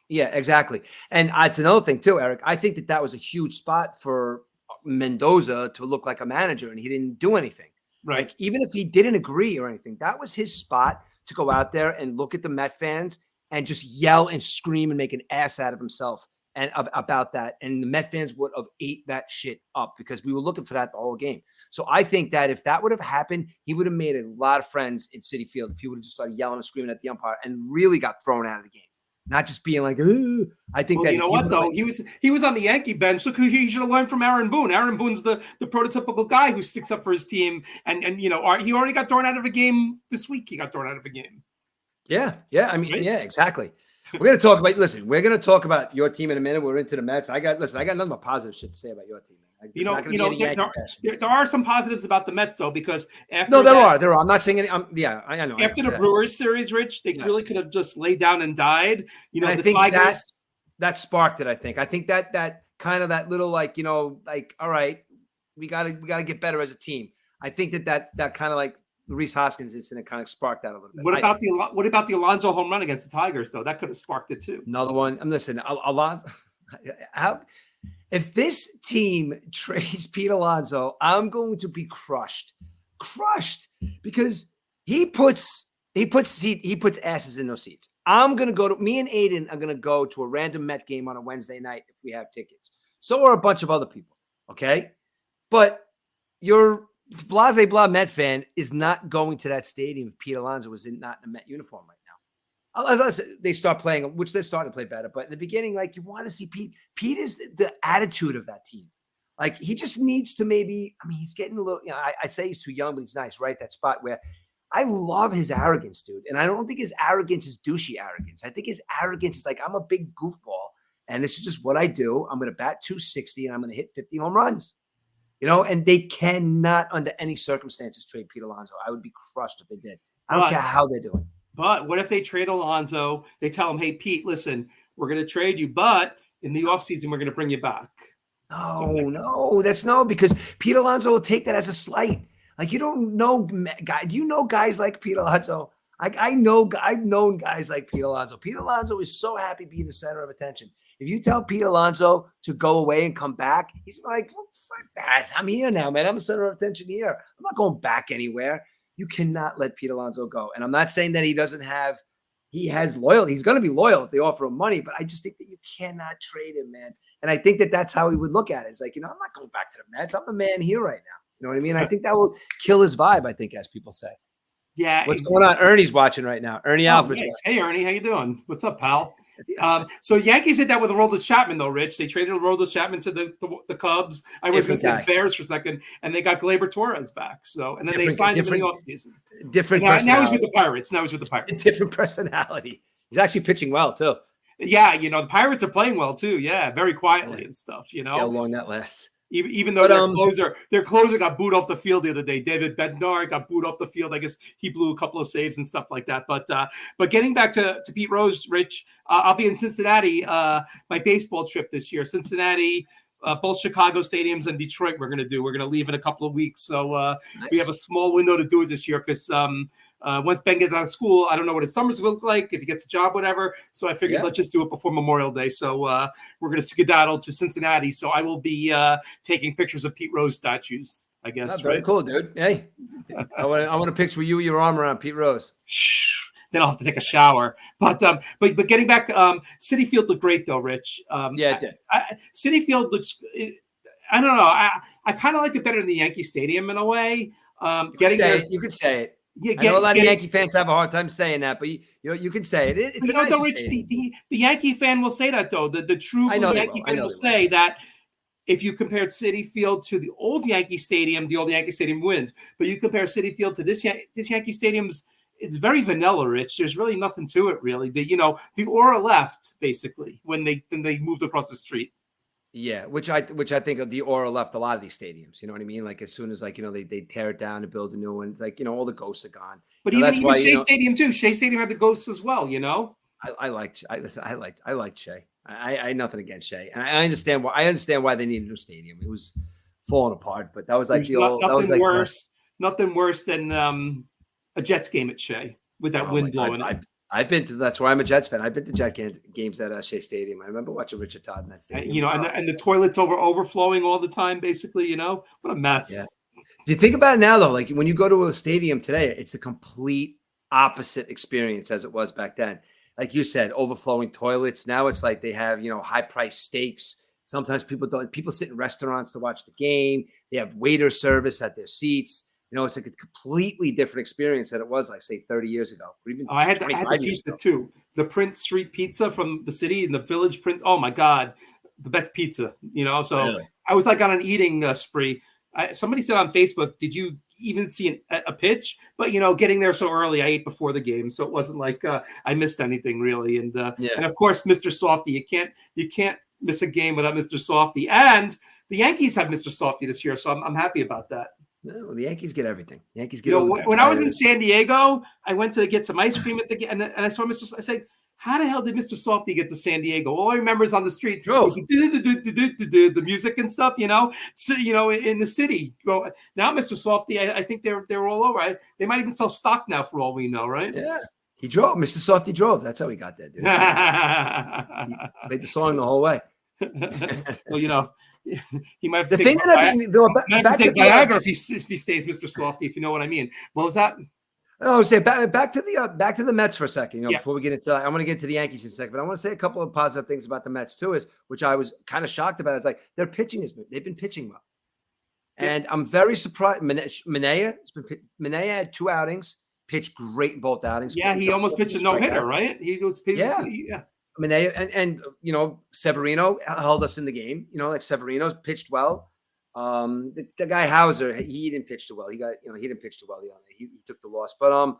Yeah, exactly. And it's another thing too, Eric. I think that was a huge spot for Mendoza to look like a manager, and he didn't do anything. Right. Like, even if he didn't agree or anything, that was his spot to go out there and look at the Met fans and just yell and scream and make an ass out of himself and about that. And the Met fans would have ate that shit up, because we were looking for that the whole game. So I think that if that would have happened, he would have made a lot of friends in Citi Field if he would have just started yelling and screaming at the umpire and really got thrown out of the game. Not just being like, ugh. I think that, you know what though, he was on the Yankee bench. Look who he should have learned from Aaron Boone. Aaron Boone's the prototypical guy who sticks up for his team, and he already got thrown out of a game this week. He got thrown out of a game. Yeah. I mean, right? Yeah, exactly. We're going to talk about. Listen, we're going to talk about your team in a minute. We're into the Mets. I got nothing but positive shit to say about your team. There are some positives about the Mets though, because there are. I'm not saying any. I know. After the Brewers series, Rich, they really could have just laid down and died. I think Tigers, that sparked it. I think that kind of that little like all right, we gotta get better as a team. I think that kind of like the Rhys Hoskins incident kind of sparked that a little bit. What about the Alonso home run against the Tigers though? That could have sparked it too. Another one. Listen, Alonso. If this team trades Pete Alonso, I'm going to be crushed, because he puts asses in those seats. I'm going to go to, me and Aiden are going to go to a random Met game on a Wednesday night if we have tickets. So are a bunch of other people. Okay. But your blase blah Met fan is not going to that stadium if Pete Alonso was not in a Met uniform right now. unless they start playing, which they're starting to play better. But in the beginning, like you want to see Pete. Pete is the attitude of that team. Like he just needs to maybe. I mean, he's getting a little. I say he's too young, but he's nice, right? That spot where I love his arrogance, dude. And I don't think his arrogance is douchey arrogance. I think his arrogance is like I'm a big goofball, and this is just what I do. I'm going to bat 260, and I'm going to hit 50 home runs. And they cannot, under any circumstances, trade Pete Alonso. I would be crushed if they did. I don't care how they're doing. But what if they trade Alonso? They tell him, hey, Pete, listen, we're going to trade you, but in the offseason, we're going to bring you back. No, because Pete Alonso will take that as a slight. Like, you don't know, guy. Do you know guys like Pete Alonso? Like, I've known guys like Pete Alonso. Pete Alonso is so happy being the center of attention. If you tell Pete Alonso to go away and come back, he's like, well, fuck that. I'm here now, man. I'm the center of attention here. I'm not going back anywhere. You cannot let Pete Alonso go. And I'm not saying that he has loyalty. He's going to be loyal if they offer him money, but I just think that you cannot trade him, man. And I think that that's how he would look at it. It's like, I'm not going back to the Mets. I'm the man here right now. You know what I mean? I think that will kill his vibe, I think, as people say. Yeah. What's going on? Ernie's watching right now. Ernie Alfred's watching. Hey, Ernie, how you doing? What's up, pal? So Yankees did that with Aroldis Chapman, though, Rich. They traded Aroldis Chapman to the Cubs. I was going to say Bears for a second, and they got Gleyber Torres back. So, and then they signed him in the offseason. Now he's with the Pirates. Different personality. He's actually pitching well, too. Yeah, the Pirates are playing well, too. Yeah, very quietly and stuff, See how long that lasts. Even though their closer got booed off the field the other day. David Bednar got booed off the field. I guess he blew a couple of saves and stuff like that. But getting back to Pete Rose, Rich, I'll be in Cincinnati, my baseball trip this year. Cincinnati, both Chicago stadiums and Detroit we're going to do. We're going to leave in a couple of weeks. So nice. We have a small window to do it this year because once Ben gets out of school, I don't know what his summers will look like, if he gets a job, whatever. So I figured let's just do it before Memorial Day. So we're going to skedaddle to Cincinnati. So I will be taking pictures of Pete Rose statues, I guess. That's very cool, dude. Hey, I want a picture with you with your arm around Pete Rose. Then I'll have to take a shower. But getting back, Citi Field looked great, though, Rich. Yeah, it did. Citi Field looks I don't know. I kind of like it better than the Yankee Stadium in a way. You could say it. I know a lot of Yankee fans have a hard time saying that, but you can say it. It's Rich, the Yankee fan will say that, though. The true Yankee fan will say that if you compare Citi Field to the old Yankee Stadium wins. But you compare Citi Field to this Yankee Stadium's, it's very vanilla, Rich. There's really nothing to it, really. The aura left, basically, when they moved across the street. Yeah, which I think the aura left a lot of these stadiums. You know what I mean? Like as soon as they tear it down and build a new one, like all the ghosts are gone. But even Shea Stadium too. Shea Stadium had the ghosts as well. I liked Shea. I nothing against Shea, and I understand why. I understand why they need a new stadium. It was falling apart, but that was like nothing worse than a Jets game at Shea with that wind blowing. I've been to. That's why I'm a Jets fan. I've been to Jet games at Shea Stadium. I remember watching Richard Todd in that stadium. And the toilets overflowing all the time. Basically, what a mess. Yeah. Do you think about it now though? Like when you go to a stadium today, it's a complete opposite experience as it was back then. Like you said, overflowing toilets. Now it's like they have high priced steaks. Sometimes people sit in restaurants to watch the game. They have waiter service at their seats. It's like a completely different experience than it was, like, say, 30 years ago. Or even I had the pizza, too. The Prince Street pizza from the city in the Village Prince. Oh, my God. The best pizza, So really? I was like on an eating spree. Somebody said on Facebook, did you even see a pitch? But, getting there so early, I ate before the game. So it wasn't like I missed anything, really. And, and of course, Mr. Softy. You can't miss a game without Mr. Softy. And the Yankees have Mr. Softy this year. So I'm happy about that. No, the Yankees get everything. When I was in San Diego, I went to get some ice cream at and I saw I said, how the hell did Mr. Softy get to San Diego? All I remember is on the street, the music and stuff, So, in the city. Well, now Mr. Softy, I think they're all over. They might even sell stock now for all we know, right? Yeah. He drove. Mr. Softy drove. That's how he got there, dude. He played the song the whole way. Well, he might have to take Viagra if he stays Mr. Softy, if you know what I mean. What was that? I was saying back to the Mets for a second. Before we get into that, I want to get to the Yankees in a second, but I want to say a couple of positive things about the Mets too, which I was kind of shocked about. It's like their pitching they've been pitching well, and I'm very surprised. Manaea had 2 outings. pitched great in both outings. Yeah, he almost pitched a no-hitter, right? He goes, yeah. Yeah. I mean, and Severino held us in the game. Like Severino's pitched well. The guy Hauser, he didn't pitch too well. He didn't pitch too well the other night. He took the loss. But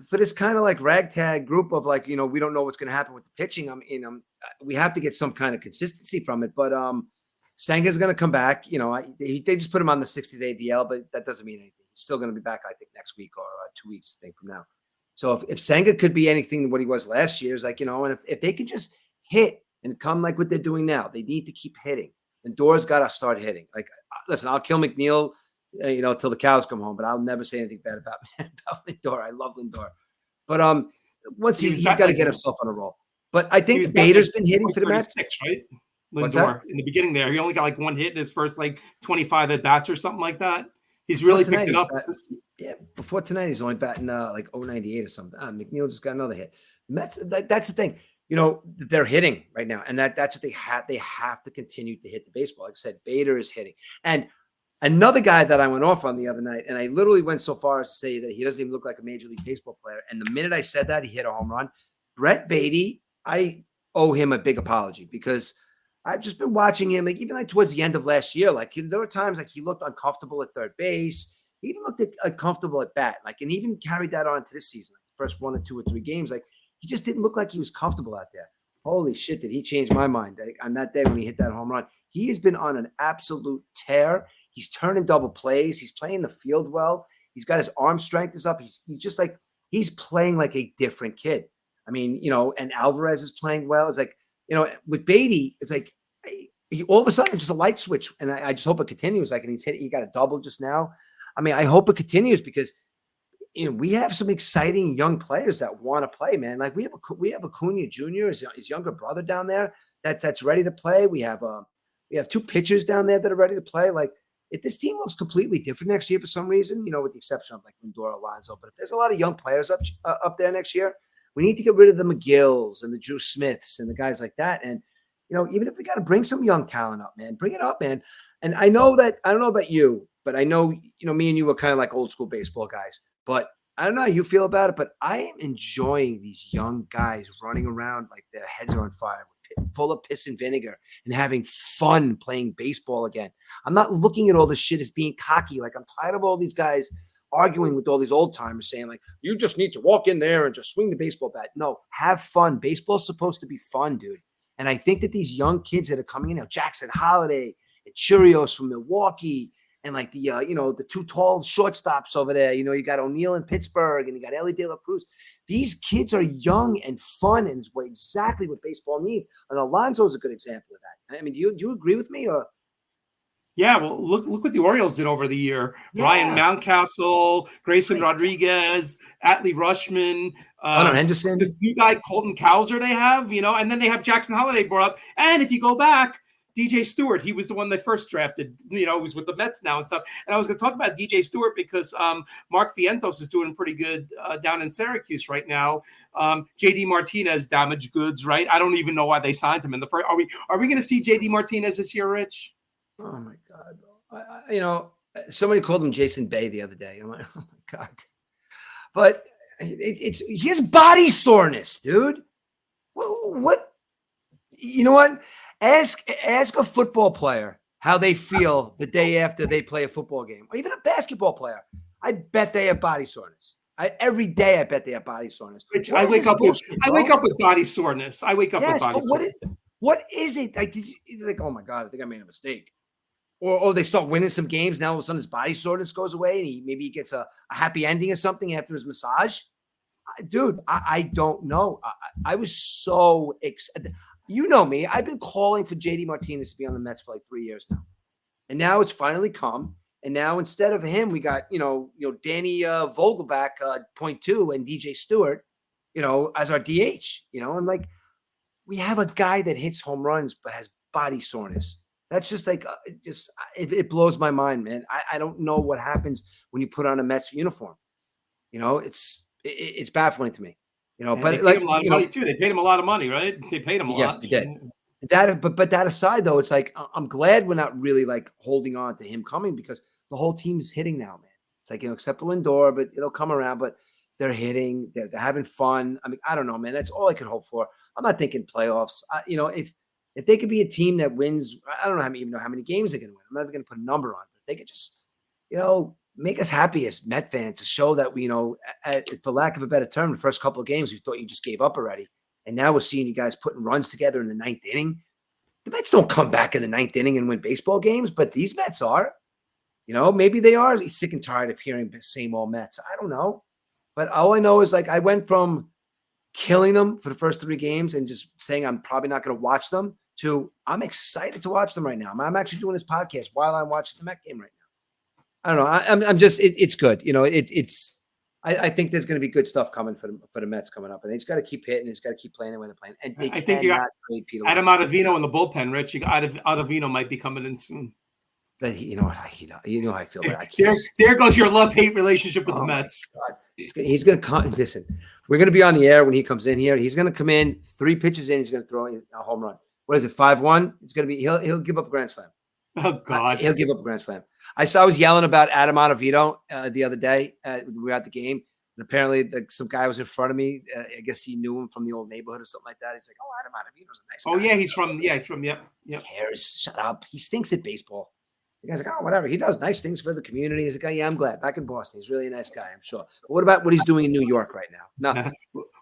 for this kind of like ragtag group of like, we don't know what's going to happen with the pitching. We have to get some kind of consistency from it. But Senga's going to come back. They just put him on the 60-day DL, but that doesn't mean anything. He's still going to be back, I think, next week or 2 weeks, I think, from now. So if Senga could be anything what he was last year, is like, and if they could just hit and come like what they're doing now, they need to keep hitting. Lindor's got to start hitting. Like, listen, I'll kill McNeil, till the cows come home, but I'll never say anything bad about Lindor. I love Lindor. But once he's got to get himself on a roll. But I think Bader's been hitting for the Mets. Right? Lindor, in the beginning there, he only got like one hit in his first like 25 at bats or something like that. He's really picked it up. Before tonight, he's only batting like 0.98 or something. McNeil just got another hit. Mets, that's the thing. They're hitting right now, and that's what they have. They have to continue to hit the baseball. Like I said, Bader is hitting. And another guy that I went off on the other night, and I literally went so far as to say that he doesn't even look like a Major League Baseball player. And the minute I said that, he hit a home run. Brett Beatty, I owe him a big apology because I've just been watching him, like even like towards the end of last year, like there were times like he looked uncomfortable at third base. He even looked uncomfortable at bat, and even carried that on to this season, like the first 1 or 2 or 3 games. Like he just didn't look like he was comfortable out there. Holy shit, did he change my mind on that day when he hit that home run? He has been on an absolute tear. He's turning double plays. He's playing the field well. He's got his arm strength is up. He's just like, he's playing like a different kid. I mean, and Alvarez is playing well. It's like, with Beatty, it's like he all of a sudden just a light switch. And I just hope it continues. Like, and he got a double just now. I mean, I hope it continues because, we have some exciting young players that want to play, man. Like we have Acuna Jr., his younger brother down there that's ready to play. We have 2 pitchers down there that are ready to play. Like if this team looks completely different next year for some reason, with the exception of like Lindor, Alonso, but if there's a lot of young players up there next year, we need to get rid of the McGills and the Drew Smiths and the guys like that. And, even if we got to bring some young talent up, man, bring it up, man. And I know that, I don't know about you, but I know, me and you were kind of like old school baseball guys, but I don't know how you feel about it, but I am enjoying these young guys running around like their heads are on fire, full of piss and vinegar and having fun playing baseball again. I'm not looking at all this shit as being cocky. Like I'm tired of all these guys arguing with all these old timers saying like, you just need to walk in there and just swing the baseball bat. No, have fun. Baseball's supposed to be fun, dude. And I think that these young kids that are coming in now, Jackson Holiday and Churios from Milwaukee, and like the, the 2 tall shortstops over there, you got O'Neill in Pittsburgh and you got Ellie De La Cruz. These kids are young and fun and exactly what baseball needs. And Alonso is a good example of that. I mean, do you agree with me or? Yeah, well, look what the Orioles did over the year. Yeah. Ryan Mountcastle, Grayson Rodriguez, Atlee Rushman, Hunter Henderson, this new guy Colton Cowser they have, and then they have Jackson Holiday brought up. And if you go back, DJ Stewart, he was the one they first drafted, was with the Mets now and stuff. And I was going to talk about DJ Stewart because Mark Vientos is doing pretty good down in Syracuse right now. JD Martinez, damaged goods, right? I don't even know why they signed him in the first. Are we going to see JD Martinez this year, Rich? Oh my God. Somebody called him Jason Bay the other day. I'm like, oh my God. But it's his body soreness, dude. What? You know what? Ask a football player how they feel the day after they play a football game, or even a basketball player. I bet they have body soreness. Every day I bet they have body soreness. I wake up with body soreness. I wake up with body soreness. What is it? Like, it's like, oh my God, I think I made a mistake. Or they start winning some games. Now all of a sudden his body soreness goes away and maybe he gets a happy ending or something after his massage. Dude, I don't know. I was so excited. You know me. I've been calling for JD Martinez to be on the Mets for like 3 years now. And now it's finally come. And now instead of him, we got, Danny Vogelback, 0.2 and DJ Stewart, as our DH, I'm like, we have a guy that hits home runs, but has body soreness. That's just like, it blows my mind, man. I don't know what happens when you put on a Mets uniform. It's baffling to me. But they paid him a lot of money too. They paid him a lot of money, right? They paid him a lot. Yes, they did. But that aside, though, it's like I'm glad we're not really like holding on to him coming because the whole team is hitting now, man. It's like, except for Lindor, but it'll come around. But they're hitting, they're having fun. I mean, I don't know, man. That's all I could hope for. I'm not thinking playoffs. If they could be a team that wins, I don't know even know how many games they're going to win. I'm not even going to put a number on it. But if they could just, make us happy as Met fans to show that we, for lack of a better term, the first couple of games we thought you just gave up already, and now we're seeing you guys putting runs together in the ninth inning. The Mets don't come back in the ninth inning and win baseball games, but these Mets are. Maybe they are sick and tired of hearing the same old Mets. I don't know. But all I know is, I went from killing them for the first 3 games and just saying I'm probably not going to watch them to I'm excited to watch them right now. I'm actually doing this podcast while I'm watching the Met game right now. I don't know. I'm just it's good. I think there's going to be good stuff coming for the Mets coming up, and they just got to keep hitting. They just got to keep playing it when they're playing. And I think you got Adam Ottavino in the bullpen, Rich. Ottavino might be coming in soon. But you know how I feel. But I can't. There goes your love-hate relationship with the Mets. He's going to come. Listen, we're going to be on the air when he comes in here. He's going to come in 3 pitches in. He's going to throw a home run. What is it? 5-1. It's going to be. He'll give up a grand slam. Oh God, he'll give up a grand slam. I was yelling about Adam Ottavino the other day. We were at the game, and apparently some guy was in front of me. I guess he knew him from the old neighborhood or something like that. He's like, "Oh, Adam Ottavino's a nice guy." Oh yeah, he's from. Yep. Who cares? Shut up. He stinks at baseball. The guy's like, "Oh, whatever. He does nice things for the community." He's like, "Oh, yeah, I'm glad." Back in Boston, he's really a nice guy, I'm sure. But what about what he's doing in New York right now? Nothing.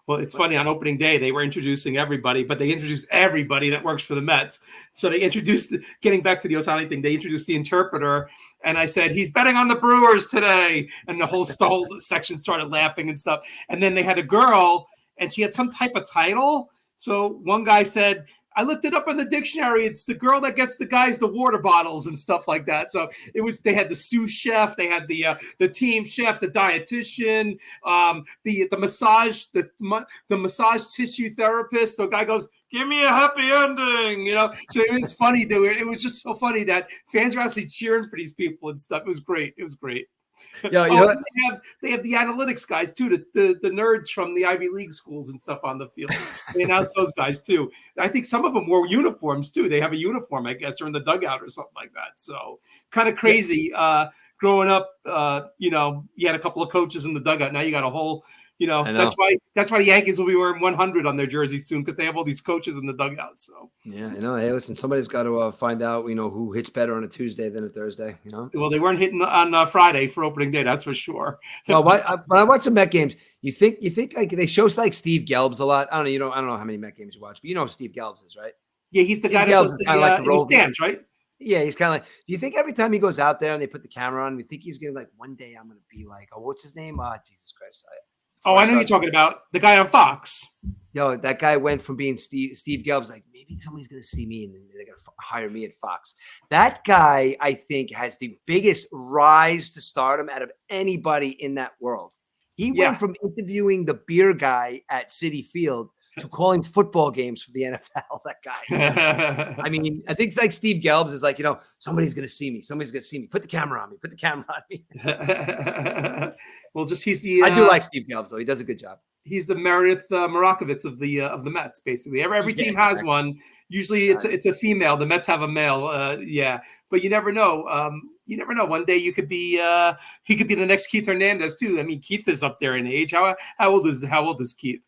Well, it's funny. On opening day, they were introducing everybody, but they introduced everybody that works for the Mets. So they introduced, getting back to the Ohtani thing, they introduced the interpreter, and I said, "He's betting on the Brewers today." And the whole section started laughing and stuff. And then they had a girl, and she had some type of title. So one guy said, "I looked it up in the dictionary. It's the girl that gets the guys the water bottles and stuff like that." So they had the sous chef, they had the team chef, the dietitian, the massage tissue therapist. The guy goes, "Give me a happy ending," So it's funny, dude. It was just so funny that fans were actually cheering for these people and stuff. It was great. Yeah, they have the analytics guys too, the nerds from the Ivy League schools and stuff on the field. They announced those guys too. I think some of them wore uniforms too. They have a uniform, I guess, or in the dugout or something like that. So kind of crazy. Growing up, you had a couple of coaches in the dugout. Now you got a whole. That's why the Yankees will be wearing 100 on their jerseys soon, because they have all these coaches in the dugout. So yeah, I know. Hey, listen, somebody's got to find out, who hits better on a Tuesday than a Thursday. Well, they weren't hitting on Friday for opening day, that's for sure. Well, when I watch the Met games, you think like they show like Steve Gelbs a lot. I don't know. I don't know how many Met games you watch, but you know who Steve Gelbs is, right? Yeah, he's the Steve guy that Gelbs does like the stands, right? Yeah, he's kind of like. Do you think every time he goes out there and they put the camera on, you think he's gonna like one day I'm gonna be like, oh, what's his name? Jesus Christ. I know you're talking about the guy on Fox. Yo, that guy went from being Steve Gelbs, like maybe somebody's going to see me and they're going to hire me at Fox. That guy, I think, has the biggest rise to stardom out of anybody in that world. He went from interviewing the beer guy at Citi Field to calling football games for the NFL. That guy. I mean, I think it's like Steve Gelbs is like, somebody's going to see me. Somebody's going to see me. Put the camera on me. Put the camera on me. Well, he's the. I do like Steve Gelbs though. He does a good job. He's the Meredith Morakovitz of the Mets, basically. Every team has one. Usually, it's a female. The Mets have a male. But you never know. You never know. One day he could be the next Keith Hernandez too. I mean, Keith is up there in age. How old is Keith?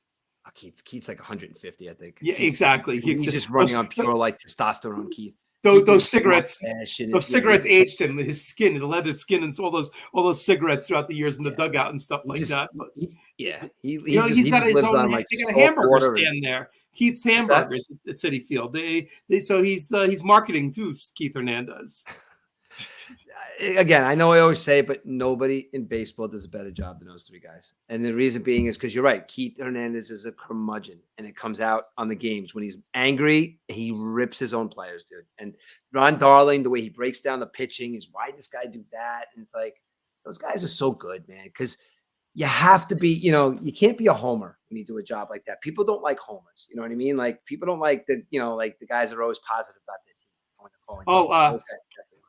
Keith's like 150, I think. Yeah, exactly. He's just running on pure like testosterone, Keith. Those cigarettes aged him. His skin, the leather skin, and all those cigarettes throughout the years in the dugout and stuff like that. But, he's got his own. They got a hamburger stand there. Keith's Hamburgers at Citi Field. So he's marketing too, Keith Hernandez. Again, I know I always say it, but nobody in baseball does a better job than those 3 guys. And the reason being is because you're right. Keith Hernandez is a curmudgeon, and it comes out on the games. When he's angry, he rips his own players, dude. And Ron Darling, the way he breaks down the pitching is, why did this guy do that? And it's like, those guys are so good, man, because you have to be, you can't be a homer when you do a job like that. People don't like homers. You know what I mean? Like, people don't like the guys that are always positive about their team.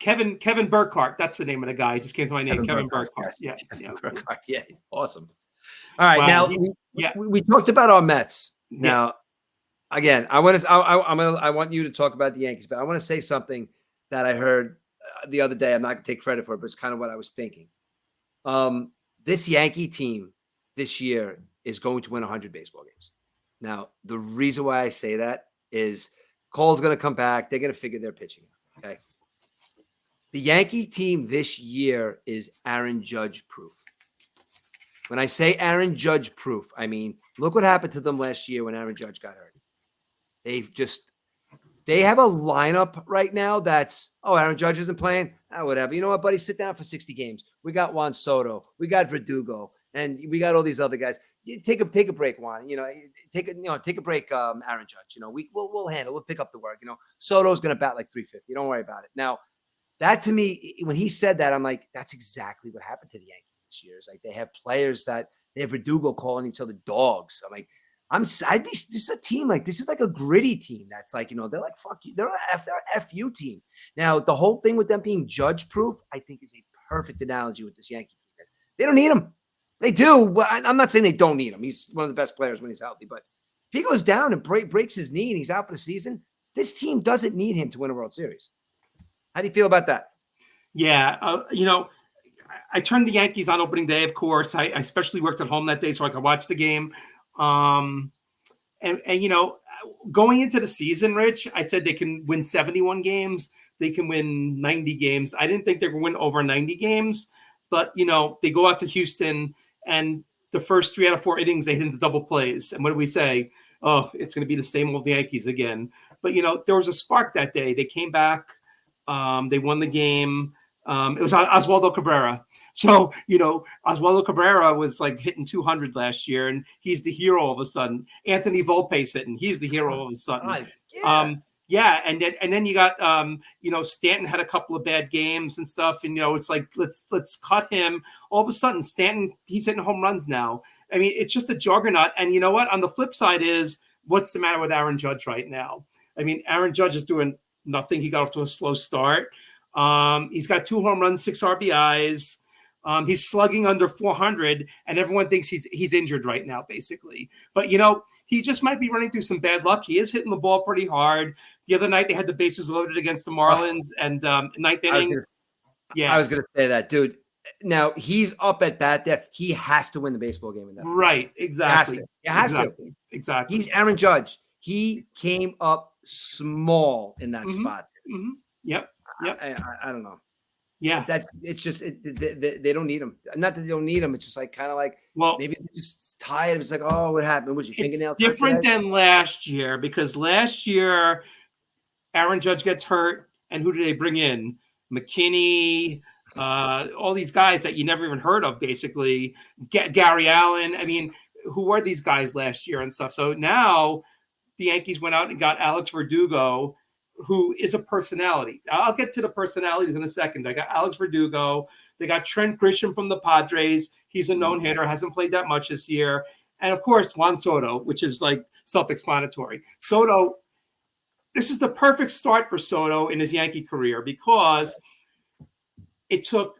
Kevin Burkhardt, that's the name of the guy. He just came to my name, Kevin Burkhardt. Yeah, Burkhardt. Yeah, awesome. All right, now we talked about our Mets. Now, again, I want you to talk about the Yankees, but I want to say something that I heard the other day. I'm not going to take credit for it, but it's kind of what I was thinking. This Yankee team this year is going to win 100 baseball games. Now, the reason why I say that is Cole's going to come back. They're going to figure their pitching out. Okay. The Yankee team this year is Aaron Judge proof. When I say Aaron Judge proof, I mean, look what happened to them last year when Aaron Judge got hurt. They have a lineup right now that's, Aaron Judge isn't playing. Whatever. You know what, buddy? Sit down for 60 games. We got Juan Soto. We got Verdugo. And we got all these other guys. Take a break, Juan. Take a break, Aaron Judge. We'll handle. We'll pick up the work. Soto's going to bat like 350. Don't worry about it. Now, that to me, when he said that, I'm like, that's exactly what happened to the Yankees this year. It's like they have players that they have Verdugo calling each other dogs. I'm like, this is a team this is like a gritty team. That's like, they're like, fuck you. They're a FU team. Now, the whole thing with them being Judge proof, I think is a perfect analogy with this Yankee team. They don't need him. They do. Well, I'm not saying they don't need him. He's one of the best players when he's healthy. But if he goes down and breaks his knee and he's out for the season, this team doesn't need him to win a World Series. How do you feel about that? Yeah. I turned the Yankees on opening day, of course. I especially worked at home that day so I could watch the game. And going into the season, Rich, I said they can win 71 games. They can win 90 games. I didn't think they would win over 90 games. But, they go out to Houston, and the first 3 out of 4 innings, they hit into double plays. And what do we say? Oh, it's going to be the same old Yankees again. But, there was a spark that day. They came back. They won the game. It was Oswaldo Cabrera. So, Oswaldo Cabrera was like hitting 200 last year, and he's the hero all of a sudden. Anthony Volpe's hitting. He's the hero all of a sudden. Yeah. And then you got, Stanton had a couple of bad games and stuff. And, it's like, let's cut him. All of a sudden, Stanton, he's hitting home runs now. I mean, it's just a juggernaut. And you know what? On the flip side is, what's the matter with Aaron Judge right now? I mean, Aaron Judge is doing nothing. He got off to a slow start. He's got 2 home runs, 6 RBIs. He's slugging under 400, and everyone thinks he's injured right now, basically. But, he just might be running through some bad luck. He is hitting the ball pretty hard. The other night, they had the bases loaded against the Marlins, and ninth inning. I was going to say that, dude. Now, he's up at bat there. He has to win the baseball game in that. Right, exactly. He has to. Exactly. He's Aaron Judge. He came up small in that spot. Mm-hmm. Yep. I don't know. Yeah, it's just they don't need him. Not that they don't need him. It's just like kind of like, well, maybe they're just tired. It's like, oh, what happened? Was your fingernails different than last year? Because last year, Aaron Judge gets hurt, and who do they bring in? McKinney, all these guys that you never even heard of, basically. Gary Allen. I mean, who were these guys last year and stuff? So now the Yankees went out and got Alex Verdugo, who is a personality. I'll get to the personalities in a second. I got Alex Verdugo. They got Trent Grisham from the Padres. He's a known hitter, hasn't played that much this year. And, of course, Juan Soto, which is like self-explanatory. Soto, this is the perfect start for Soto in his Yankee career because it took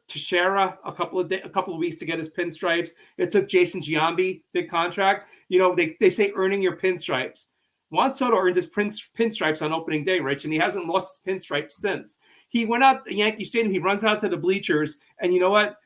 Teixeira a couple of weeks to get his pinstripes. It took Jason Giambi, big contract. They say earning your pinstripes. Juan Soto earned his pinstripes on opening day, Rich, and he hasn't lost his pinstripes since. He went out to Yankee Stadium. He runs out to the bleachers, and you know what?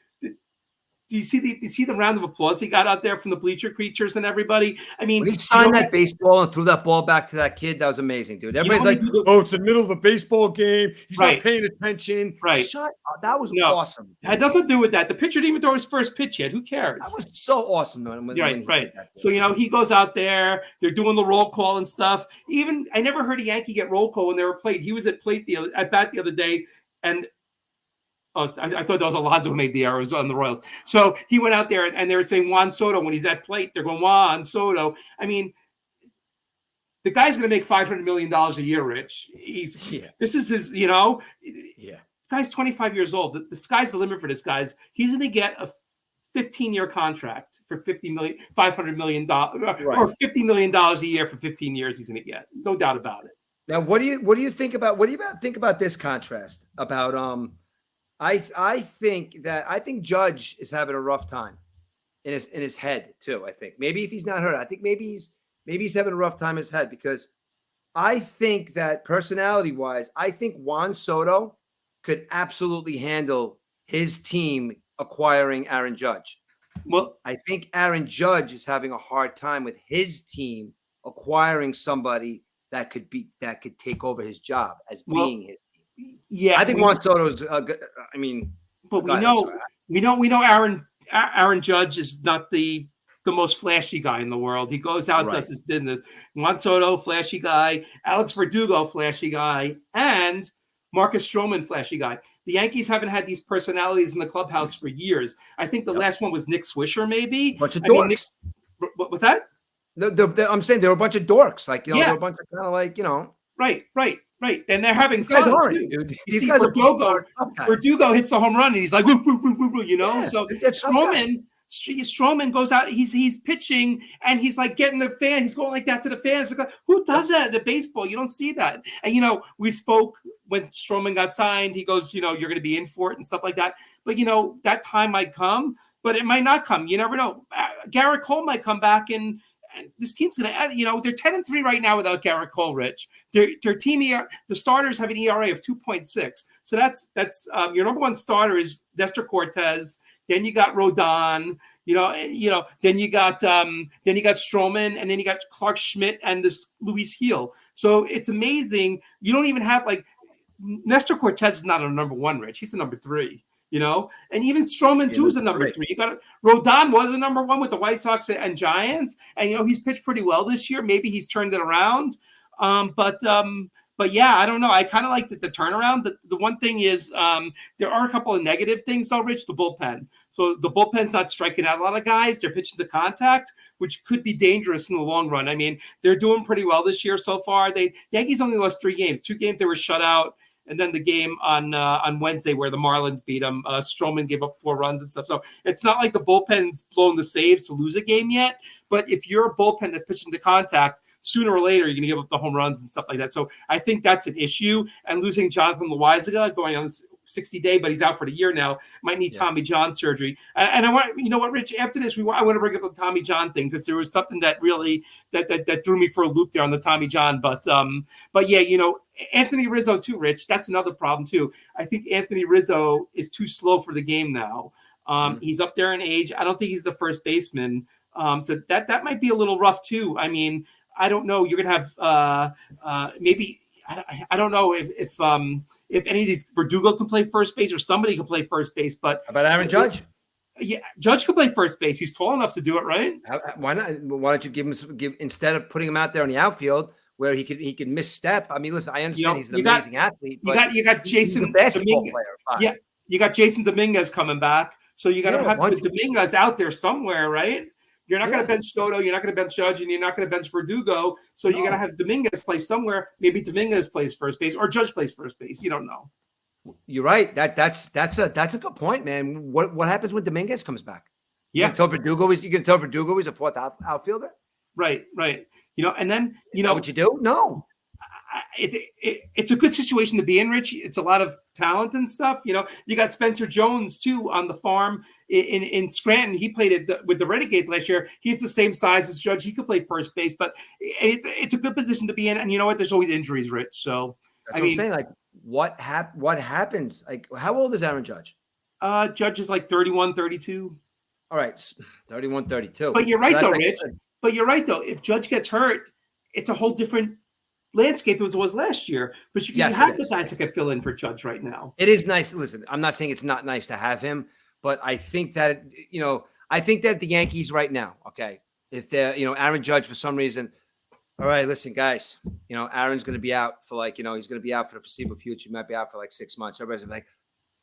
Do you see the round of applause he got out there from the bleacher creatures and everybody? I mean, when he signed that baseball and threw that ball back to that kid, that was amazing, dude. Everybody's like, "Oh, it's the middle of a baseball game. He's not paying attention." Right? Shut up. That was awesome. It had nothing to do with that. The pitcher didn't even throw his first pitch yet. Who cares? That was so awesome, though. Right. So he goes out there. They're doing the roll call and stuff. Even I never heard a Yankee get roll call when they were played. He was at bat the other day, and I thought that was Alonso who made the errors on the Royals. So he went out there and they were saying Juan Soto when he's at plate. They're going Juan Soto. I mean, the guy's going to make $500 million a year, Rich. This is his, Yeah. The guy's 25 years old. The sky's the limit for this guy. He's going to get a 15-year contract for $500 million or $50 million a year for 15 years. He's going to get, no doubt about it. Now, what do you think about this contrast about I think Judge is having a rough time in his head too. I think maybe if he's not hurt, I think maybe he's having a rough time in his head because I think that personality wise, I think Juan Soto could absolutely handle his team acquiring Aaron Judge. Well, I think Aaron Judge is having a hard time with his team acquiring somebody that could take over his job as being his team. yeah, I think Juan Soto's. I mean, but go ahead, we know Aaron Judge is not the most flashy guy in the world. He goes out, does his business. Juan Soto, flashy guy. Alex Verdugo, flashy guy, and Marcus Stroman, flashy guy. The Yankees haven't had these personalities in the clubhouse for years. I think the last one was Nick Swisher, maybe. Bunch of dorks. What was that? I'm saying they were a bunch of dorks. Like, they're a bunch of kind of like, Right. And they're having fun too. Dude. You see Verdugo hits the home run and he's like, woo, woo, woo, woo, woo, Yeah, so Stroman goes out, he's pitching and he's like getting the fan. He's going like that to the fans. Like, who does that in the baseball? You don't see that. And, we spoke when Stroman got signed. He goes, you're going to be in for it and stuff like that. But, that time might come, but it might not come. You never know. Garrett Cole might come back and this team's going to, they're 10-3 right now without Garrett Cole, Rich. Their team, the starters have an ERA of 2.6. So that's your number one starter is Nestor Cortez. Then you got Rodon, then you got Stroman, and then you got Clark Schmidt and this Luis Gil. So it's amazing. You don't even have Nestor Cortez is not a number one, Rich. He's a number 3. And even Stroman too is a number 3. You got Rodon was a number 1 with the White Sox and Giants, and he's pitched pretty well this year. Maybe he's turned it around, but yeah, I don't know. I kind of like the turnaround. The one thing is there are a couple of negative things though, Rich. The bullpen. So the bullpen's not striking out a lot of guys. They're pitching to contact, which could be dangerous in the long run. I mean, they're doing pretty well this year so far. Yankees only lost 3 games. 2 games they were shut out. And then the game on Wednesday where the Marlins beat them, Stroman gave up 4 runs and stuff. So it's not like the bullpen's blown the saves to lose a game yet. But if you're a bullpen that's pitching to contact, sooner or later you're going to give up the home runs and stuff like that. So I think that's an issue. And losing Jonathan Loaizaga going on this 60-day, but he's out for the year now. Might need Tommy John surgery. And I want, what, Rich? After this, I want to bring up the Tommy John thing because there was something that really that threw me for a loop there on the Tommy John. But yeah, Anthony Rizzo too, Rich. That's another problem too. I think Anthony Rizzo is too slow for the game now. He's up there in age. I don't think he's the first baseman. So that might be a little rough too. I mean, I don't know. You're gonna have maybe I don't know if any of these Verdugo can play first base or somebody can play first base. But how about Aaron Judge? Yeah, Judge can play first base. He's tall enough to do it, right? Why not? Why don't you give instead of putting him out there in the outfield where he could misstep? I mean, listen, I understand he's an amazing athlete. But you got Jason basketball Dominguez. player. Fine. Yeah, you got Jason Dominguez coming back, so you got to have to put Dominguez out there somewhere, right? You're not going to bench Soto, you're not going to bench Judge, and you're not going to bench Verdugo. So you got to have Dominguez play somewhere. Maybe Dominguez plays first base or Judge plays first base. You don't know. You're right. That's a good point, man. What happens when Dominguez comes back? Yeah, you can tell Verdugo is a 4th outfielder. Right. And then what you do? No. It's a good situation to be in, Rich. It's a lot of talent and stuff. You got Spencer Jones too on the farm in Scranton. He played with the Renegades last year. He's the same size as Judge. He could play first base, but it's a good position to be in. And you know what? There's always injuries, Rich. So that's what I'm saying. Like what happens? Like how old is Aaron Judge? Judge is like 31, 32. All right, 31, 32. But you're right though, Rich. But you're right though. If Judge gets hurt, it's a whole different landscape as it was last year, but you have the guys that can fill in for Judge right now. It is nice. Listen, I'm not saying it's not nice to have him, but I think that the Yankees right now, okay, if they're Aaron Judge for some reason, all right, listen, guys, Aaron's going to be out for he's going to be out for the foreseeable future. He might be out for 6 months. Everybody's like,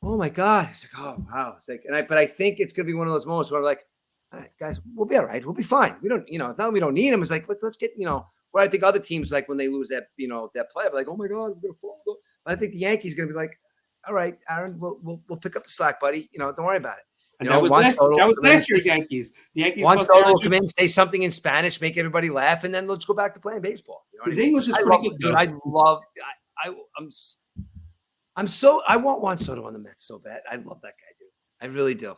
oh my God. It's like, oh wow. It's like, but I think it's going to be one of those moments where I'm like, all right, guys, we'll be all right. We'll be fine. We don't, it's not that we don't need him. It's like let's get where I think other teams, like when they lose that player, like, oh my God, we're gonna fall. I think the Yankees gonna be like, all right, Aaron, we'll pick up the slack, buddy. Don't worry about it. And that was last year's Yankees. The Yankees. Juan Soto will come in, say something in Spanish, make everybody laugh, and then let's go back to playing baseball. His English is pretty good, dude. I want Juan Soto on the Mets so bad. I love that guy, dude. I really do.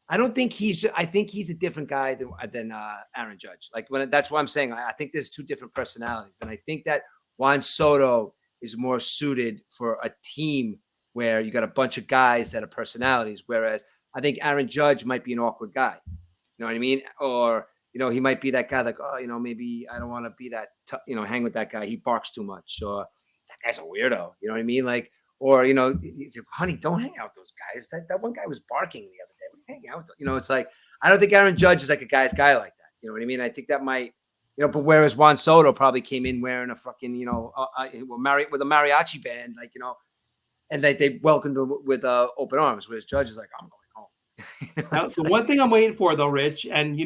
I don't think I think he's a different guy than Aaron Judge. That's why I'm saying I think there's 2 different personalities. And I think that Juan Soto is more suited for a team where you got a bunch of guys that are personalities. Whereas I think Aaron Judge might be an awkward guy. You know what I mean? Or, he might be that guy like, oh, maybe I don't want to be that, hang with that guy. He barks too much. Or that guy's a weirdo. You know what I mean? Like, or, he's like, honey, don't hang out with those guys. That one guy was barking the other day. What are you hanging out with them? It's like, I don't think Aaron Judge is like a guy's guy like that. You know what I mean? I think that might, but whereas Juan Soto probably came in wearing a fucking, with a mariachi band, like, and they welcomed him with open arms, whereas Judge is like, I'm going home. Now, the one thing I'm waiting for, though, Rich, and,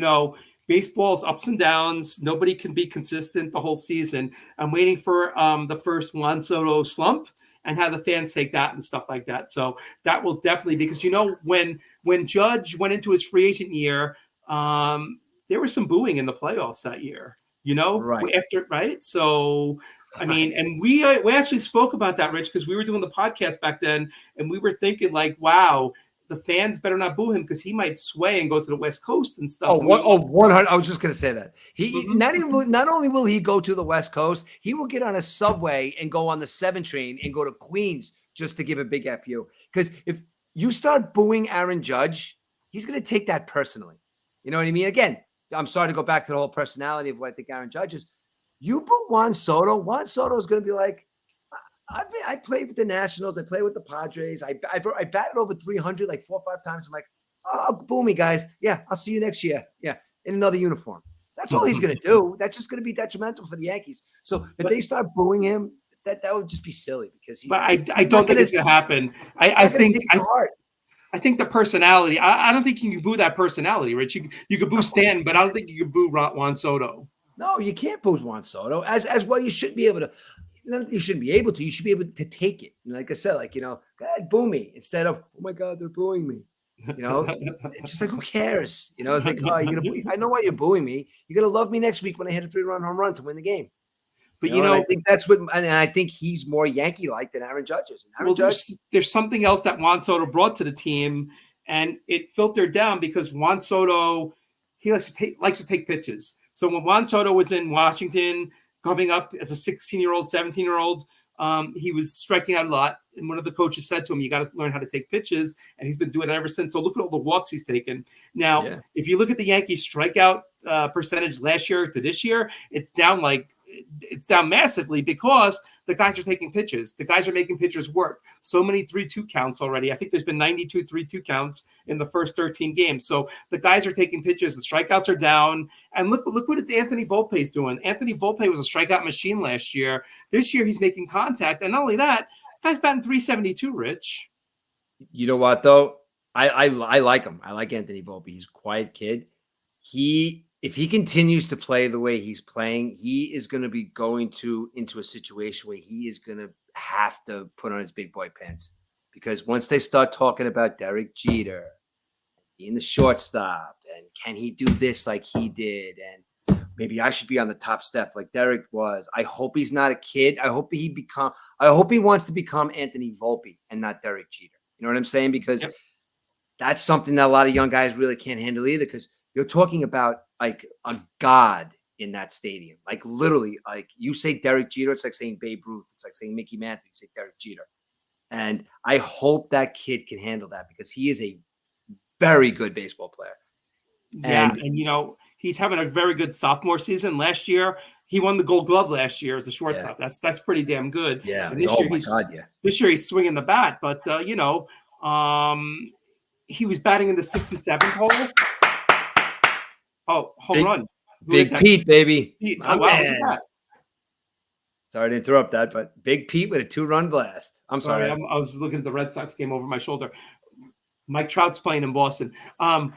baseball's ups and downs. Nobody can be consistent the whole season. I'm waiting for the first Juan Soto slump and have the fans take that and stuff like that. So that will definitely, because, when Judge went into his free agent year, there was some booing in the playoffs that year, right? So, I mean, and we actually spoke about that, Rich, because we were doing the podcast back then, and we were thinking like, wow, the fans better not boo him because he might sway and go to the West Coast and stuff. 100. I was just going to say that. Not only will he go to the West Coast, he will get on a subway and go on the 7 train and go to Queens just to give a big FU. Because if you start booing Aaron Judge, he's going to take that personally. You know what I mean? Again, I'm sorry to go back to the whole personality of what I think Aaron Judge is. You boo Juan Soto. Juan Soto is going to be like, I played with the Nationals. I played with the Padres. I batted over 300 like 4 or 5 times. I'm like, oh, boo me, guys. Yeah, I'll see you next year. Yeah, in another uniform. That's all he's going to do. That's just going to be detrimental for the Yankees. So if they start booing him, that would just be silly because he's. But I don't think it's going to happen. I think the personality. I don't think you can boo that personality, Rich. You could boo Stanton, but I don't think you can boo Juan Soto. No, you can't boo Juan Soto. As well, you shouldn't be able to. You shouldn't be able to. You should be able to take it. And like I said, like, go ahead, boo me instead of, oh my God, they're booing me. It's just like, who cares? It's like, oh, I know why you're booing me. You're gonna love me next week when I hit a 3-run home run to win the game. But I think that's what, and I think he's more Yankee-like than Aaron Judge is. There's something else that Juan Soto brought to the team, and it filtered down because Juan Soto, he likes to take pitches. So when Juan Soto was in Washington, coming up as a 16-year-old, 17-year-old, he was striking out a lot. And one of the coaches said to him, you got to learn how to take pitches. And he's been doing it ever since. So look at all the walks he's taken. Now, if you look at the Yankees strikeout percentage last year to this year, it's down massively because the guys are taking pitches. The guys are making pitchers work. So many 3-2 counts already. I think there's been 92 3-2 counts in the first 13 games. So the guys are taking pitches. The strikeouts are down. And look what Anthony Volpe is doing. Anthony Volpe was a strikeout machine last year. This year he's making contact. And not only that, guy's batting 372, Rich. You know what, though? I like him. I like Anthony Volpe. He's a quiet kid. If he continues to play the way he's playing, he is going to be going into a situation where he is going to have to put on his big boy pants. Because once they start talking about Derek Jeter being the shortstop and can he do this like he did, and maybe I should be on the top step like Derek was. I hope he's not a kid. I hope he wants to become Anthony Volpe and not Derek Jeter. You know what I'm saying? Because that's something that a lot of young guys really can't handle either, because you're talking about like a god in that stadium. Like literally, like you say Derek Jeter, it's like saying Babe Ruth. It's like saying Mickey Mantle. You say Derek Jeter. And I hope that kid can handle that because he is a very good baseball player. Yeah, and he's having a very good sophomore season. Last year, he won the Gold Glove last year as a shortstop. Yeah. That's pretty damn good. Yeah. And this year he's swinging the bat, but he was batting in the 6th and 7th hole. Oh, home run. Big Pete, baby. Pete. Oh, wow, look at that. Sorry to interrupt that, but Big Pete with a 2-run blast. I'm sorry. I was looking at the Red Sox game over my shoulder. Mike Trout's playing in Boston. Getting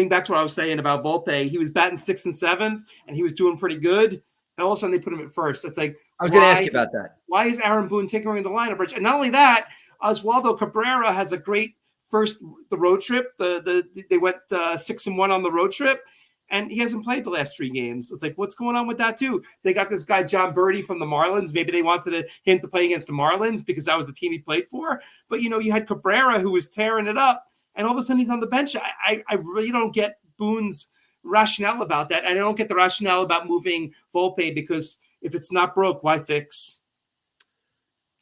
back to what I was saying about Volpe, he was batting 6th and 7th, and he was doing pretty good. And all of a sudden, they put him at first. It's like, I was going to ask you about that. Why is Aaron Boone tinkering the lineup, Rich? And not only that, Oswaldo Cabrera has a great the road trip. They went 6-1 on the road trip, and he hasn't played the last 3 games. It's like, what's going on with that too? They got this guy John Birdie from the Marlins. Maybe they wanted him to play against the Marlins because that was the team he played for. But you had Cabrera who was tearing it up, and all of a sudden he's on the bench. I really don't get Boone's rationale about that, and I don't get the rationale about moving Volpe because if it's not broke, why fix?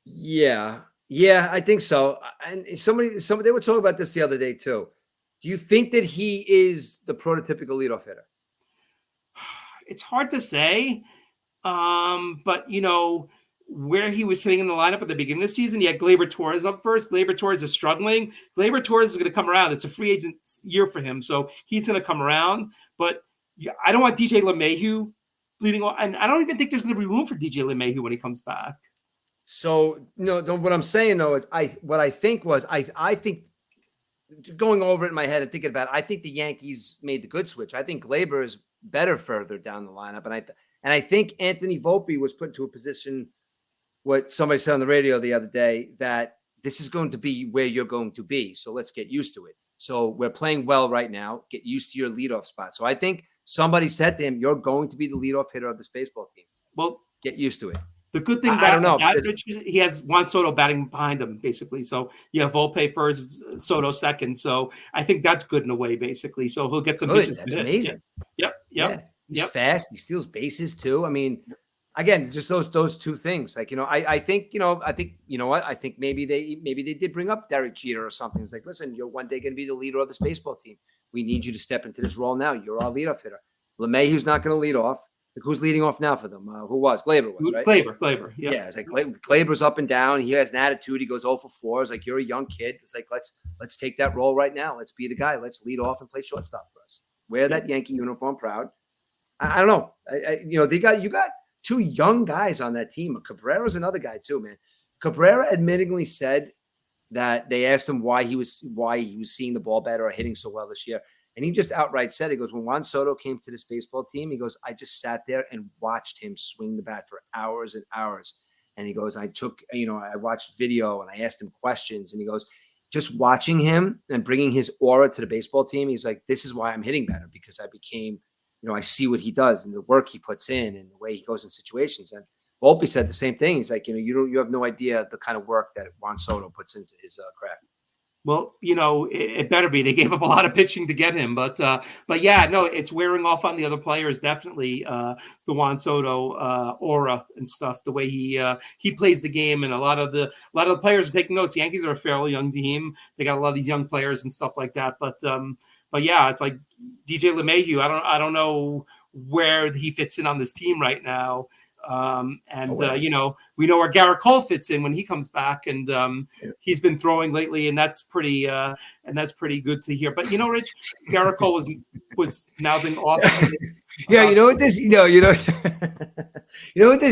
Yeah. Yeah, I think so. And somebody they were talking about this the other day too. Do you think that he is the prototypical leadoff hitter? It's hard to say. But where he was sitting in the lineup at the beginning of the season, he had Gleyber Torres up first. Gleyber Torres is struggling. Gleyber Torres is going to come around. It's a free agent year for him, so he's going to come around. But I don't want DJ LeMahieu leading on, and I don't even think there's going to be room for DJ LeMahieu when he comes back. So what I'm saying though is I think going over it in my head and thinking about it, I think the Yankees made the good switch. I think Gleyber is better further down the lineup, and I think Anthony Volpe was put into a position. What somebody said on the radio the other day, that this is going to be where you're going to be. So let's get used to it. So we're playing well right now. Get used to your leadoff spot. So I think somebody said to him, "You're going to be the leadoff hitter of this baseball team. Well, get used to it." The good thing I don't know. He has Juan Soto batting behind him, basically. So Volpe first, Soto second. So I think that's good in a way, basically. So he'll get some pitches. That's amazing. Yep. Yeah. He's fast. He steals bases too. I mean, again, just those two things. Like, I think maybe they did bring up Derek Jeter or something. It's like, listen, you're one day going to be the leader of this baseball team. We need you to step into this role now. You're our leadoff hitter. LeMahieu's not going to lead off. Like, who's leading off now for them? Who was? Gleyber was, right? Gleyber. Yep. Yeah, it's like Gleyber's up and down. He has an attitude. He goes 0 for 4. It's like, you're a young kid. It's like, let's take that role right now. Let's be the guy. Let's lead off and play shortstop for us. Wear that Yankee uniform proud. I don't know. You got two young guys on that team. Cabrera's another guy too, man. Cabrera admittingly said that they asked him why he was seeing the ball better or hitting so well this year. And he just outright said, he goes, when Juan Soto came to this baseball team, he goes, I just sat there and watched him swing the bat for hours and hours. And he goes, I watched video and I asked him questions. And he goes, just watching him and bringing his aura to the baseball team, he's like, this is why I'm hitting better, because I became, I see what he does and the work he puts in and the way he goes in situations. And Volpe said the same thing. He's like, you have no idea the kind of work that Juan Soto puts into his craft. Well, it better be. They gave up a lot of pitching to get him, but yeah, no, it's wearing off on the other players. Definitely, the Juan Soto aura and stuff. The way he plays the game, and a lot of the players are taking notes. The Yankees are a fairly young team. They got a lot of these young players and stuff like that. But yeah, it's like DJ LeMahieu. I don't know where he fits in on this team right now. We know where Garrett Cole fits in when he comes back, and he's been throwing lately, and that's pretty good to hear. But Rich, Garrett Cole was mouthing off. Yeah, you know what this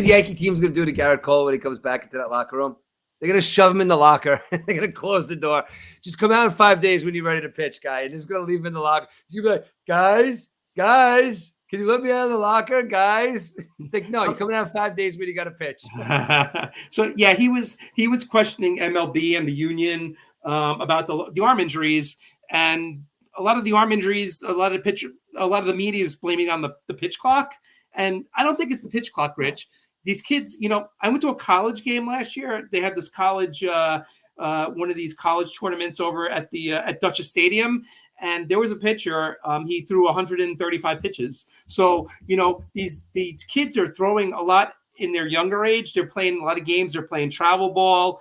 Yankee team's gonna do to Garrett Cole when he comes back into that locker room? They're gonna shove him in the locker. They're gonna close the door. Just come out in 5 days when you're ready to pitch, guy, and just gonna leave him in the locker. He's gonna be like, guys. Can you let me out of the locker, guys? It's like, no, you're coming out in 5 days when you got to pitch. So yeah, he was questioning MLB and the union about the arm injuries, and a lot of the arm injuries, a lot of the media is blaming on the pitch clock, and I don't think it's the pitch clock, Rich. These kids, I went to a college game last year. They had this college, one of these college tournaments over at the at Dutchess Stadium. And there was a pitcher, he threw 135 pitches. So, these kids are throwing a lot in their younger age. They're playing a lot of games. They're playing travel ball.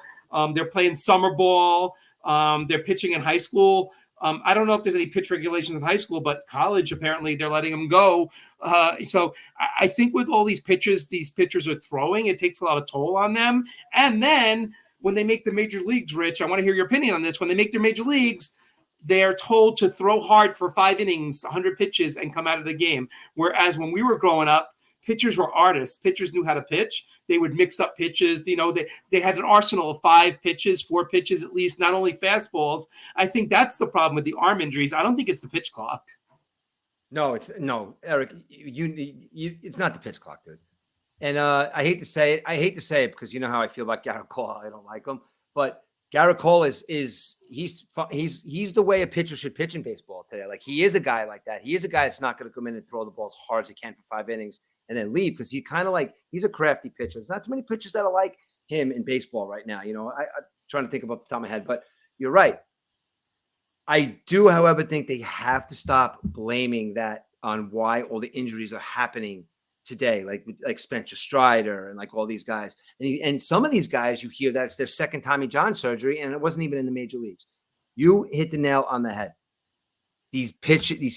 They're playing summer ball. They're pitching in high school. I don't know if there's any pitch regulations in high school, but college, apparently, they're letting them go. So I think with all these pitchers are throwing, it takes a lot of toll on them. And then when they make the major leagues, Rich, I want to hear your opinion on this. When they make their major leagues, they're told to throw hard for 5 innings, 100 pitches, and come out of the game. Whereas when we were growing up, pitchers were artists. Pitchers knew how to pitch. They would mix up pitches. They had an arsenal of 5 pitches, 4 pitches at least, not only fastballs. I think that's the problem with the arm injuries. I don't think it's the pitch clock. No, Eric, it's not the pitch clock, dude. And I hate to say it because you know how I feel about Garrett Cole. I don't like him, but Garrett Cole he's the way a pitcher should pitch in baseball today. Like, he is a guy like that. He is a guy that's not going to come in and throw the ball as hard as he can for 5 innings and then leave, because he's a crafty pitcher. There's not too many pitchers that are like him in baseball right now. I'm trying to think about the top of my head, but you're right. I do, however, think they have to stop blaming that on why all the injuries are happening today, like Spencer Strider and like all these guys. And some of these guys, you hear that it's their second Tommy John surgery, and it wasn't even in the major leagues. You hit the nail on the head. These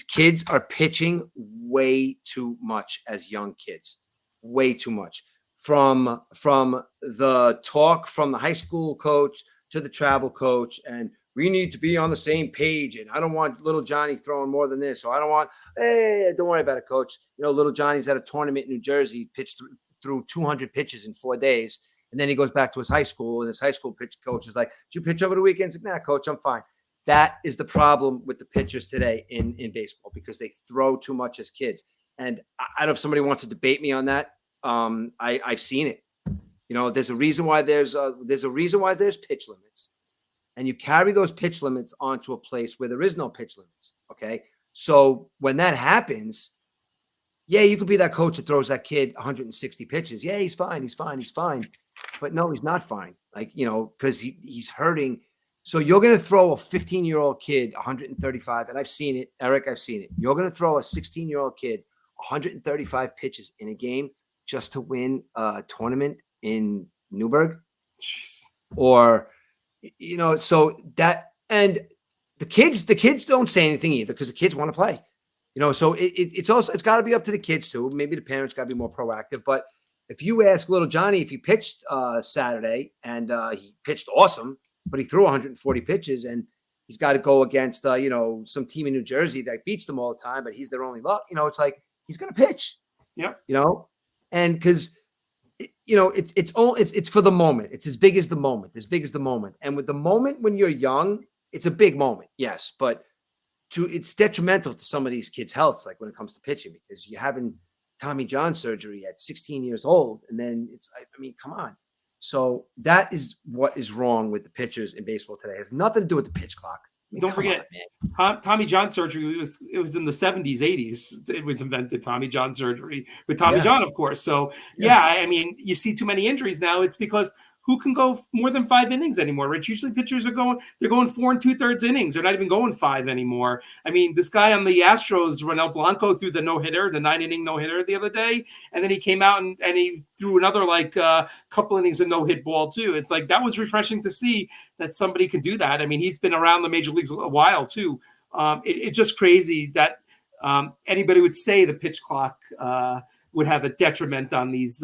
kids are pitching way too much as young kids, way too much. From the talk from the high school coach to the travel coach, and we need to be on the same page. And I don't want little Johnny throwing more than this. Or I don't want, hey, don't worry about it, coach. You know, little Johnny's at a tournament in New Jersey, pitched through 200 pitches in 4 days. And then he goes back to his high school, and his high school pitch coach is like, did you pitch over the weekend? He's like, nah, coach, I'm fine. That is the problem with the pitchers today in baseball, because they throw too much as kids. And I don't know if somebody wants to debate me on that. I've seen it. You know, there's a reason why there's pitch limits. And you carry those pitch limits onto a place where there is no pitch limits. Okay. So when that happens, yeah, you could be that coach that throws that kid 160 pitches. Yeah, he's fine. But no, he's not fine. Like, you know, because he's hurting. So you're going to throw a 15-year-old kid 135. And I've seen it, Eric, I've seen it. You're going to throw a 16-year-old kid 135 pitches in a game just to win a tournament in Newburgh? Or, you know, so that, and the kids don't say anything either, because the kids want to play, you know. So it's got to be up to the kids too. Maybe the parents got to be more proactive. But if you ask little Johnny if he pitched Saturday, and he pitched awesome, but he threw 140 pitches, and he's got to go against you know, some team in New Jersey that beats them all the time, but he's their only luck, you know, it's like he's going to pitch. Yeah, you know, and because, you know, it's for the moment. It's as big as the moment. And with the moment when you're young, it's a big moment, yes, but it's detrimental to some of these kids' health, like when it comes to pitching, because you're having Tommy John surgery at 16 years old, and then I mean, come on. So that is what is wrong with the pitchers in baseball today. It has nothing to do with the pitch clock. I mean, don't forget, Tommy John surgery. It was in the 70s, 80s. It was invented, Tommy John surgery, with Tommy John, of course. So I mean, you see too many injuries now. It's because who can go more than 5 innings anymore, Rich? Usually pitchers they're going 4 2/3 innings. They're not even going 5 anymore. I mean, this guy on the Astros, Ronel Blanco, threw the no-hitter, the 9-inning no-hitter the other day. And then he came out and he threw another couple innings of no-hit ball too. It's like, that was refreshing to see that somebody could do that. I mean, he's been around the major leagues a while too. It's just crazy that anybody would say the pitch clock would have a detriment on these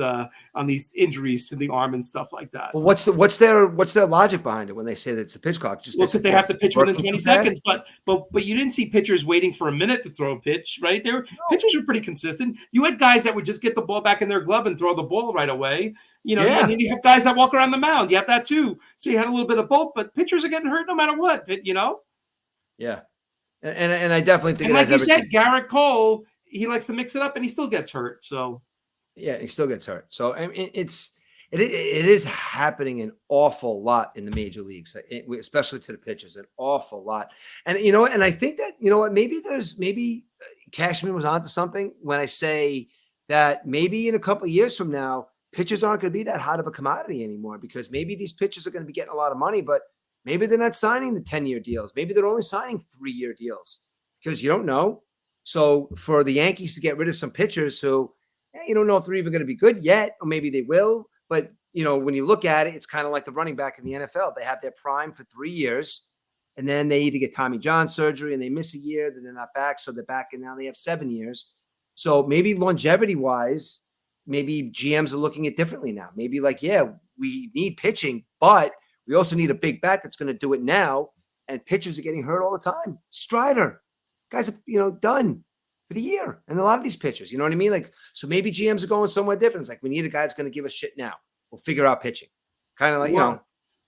injuries to the arm and stuff like that. Well, what's their logic behind it when they say that it's the pitch clock? Just because they have to pitch within 20 seconds, but you didn't see pitchers waiting for a minute to throw a pitch, right? Pitchers are pretty consistent. You had guys that would just get the ball back in their glove and throw the ball right away. You know, and then you have guys that walk around the mound. You have that too. So you had a little bit of both, but pitchers are getting hurt no matter what, you know? Yeah. And I definitely think, and like you said, Garrett Cole, he likes to mix it up, and he still gets hurt. So, yeah, he still gets hurt. So, I mean, it is happening an awful lot in the major leagues, especially to the pitchers, an awful lot. And you know, and I think that, you know what, maybe Cashman was onto something when I say that maybe in a couple of years from now, pitchers aren't going to be that hot of a commodity anymore, because maybe these pitchers are going to be getting a lot of money, but maybe they're not signing the 10-year deals. Maybe they're only signing 3-year deals, because you don't know. So for the Yankees to get rid of some pitchers who, you don't know if they're even going to be good yet, or maybe they will. But, you know, when you look at it, it's kind of like the running back in the NFL. They have their prime for 3 years, and then they either get Tommy John surgery and they miss a year, then they're not back. So they're back, and now they have 7 years. So maybe longevity-wise, maybe GMs are looking at differently now. Maybe like, yeah, we need pitching, but we also need a big bat that's going to do it now. And pitchers are getting hurt all the time. Strider. Guys are, you know, done for the year. And a lot of these pitchers, you know what I mean? Like, so maybe GMs are going somewhere different. It's like, we need a guy that's going to give us shit now. We'll figure out pitching. Kind of like, you know.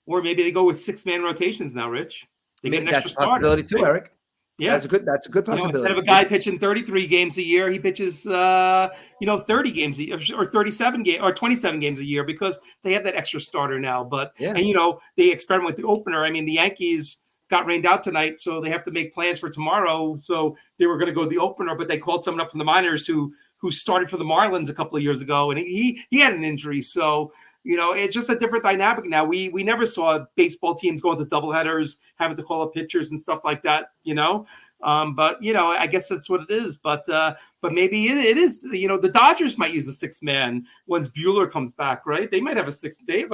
Or maybe they go with 6-man rotations now, Rich. They get an extra starter. Possibility too, Eric. Yeah. That's a good possibility. Instead of a guy pitching 33 games a year, he pitches, 30 games a year, or 37 games or 27 games a year, because they have that extra starter now. But, and, you know, they experiment with the opener. I mean, the Yankees got rained out tonight, so they have to make plans for tomorrow. So they were going to go the opener, but they called someone up from the minors who started for the Marlins a couple of years ago, and he had an injury. So, you know, it's just a different dynamic now. We never saw baseball teams going to doubleheaders, having to call up pitchers and stuff like that, you know. But I guess that's what it is. But maybe it is. The Dodgers might use the sixth man once Bueller comes back, right? They might have a sixth. They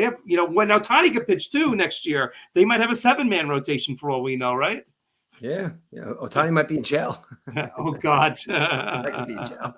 have when now Tani could pitch too next year. They might have a 7-man rotation for all we know, right? Yeah. Otani might be in jail. Oh God. That could be in jail.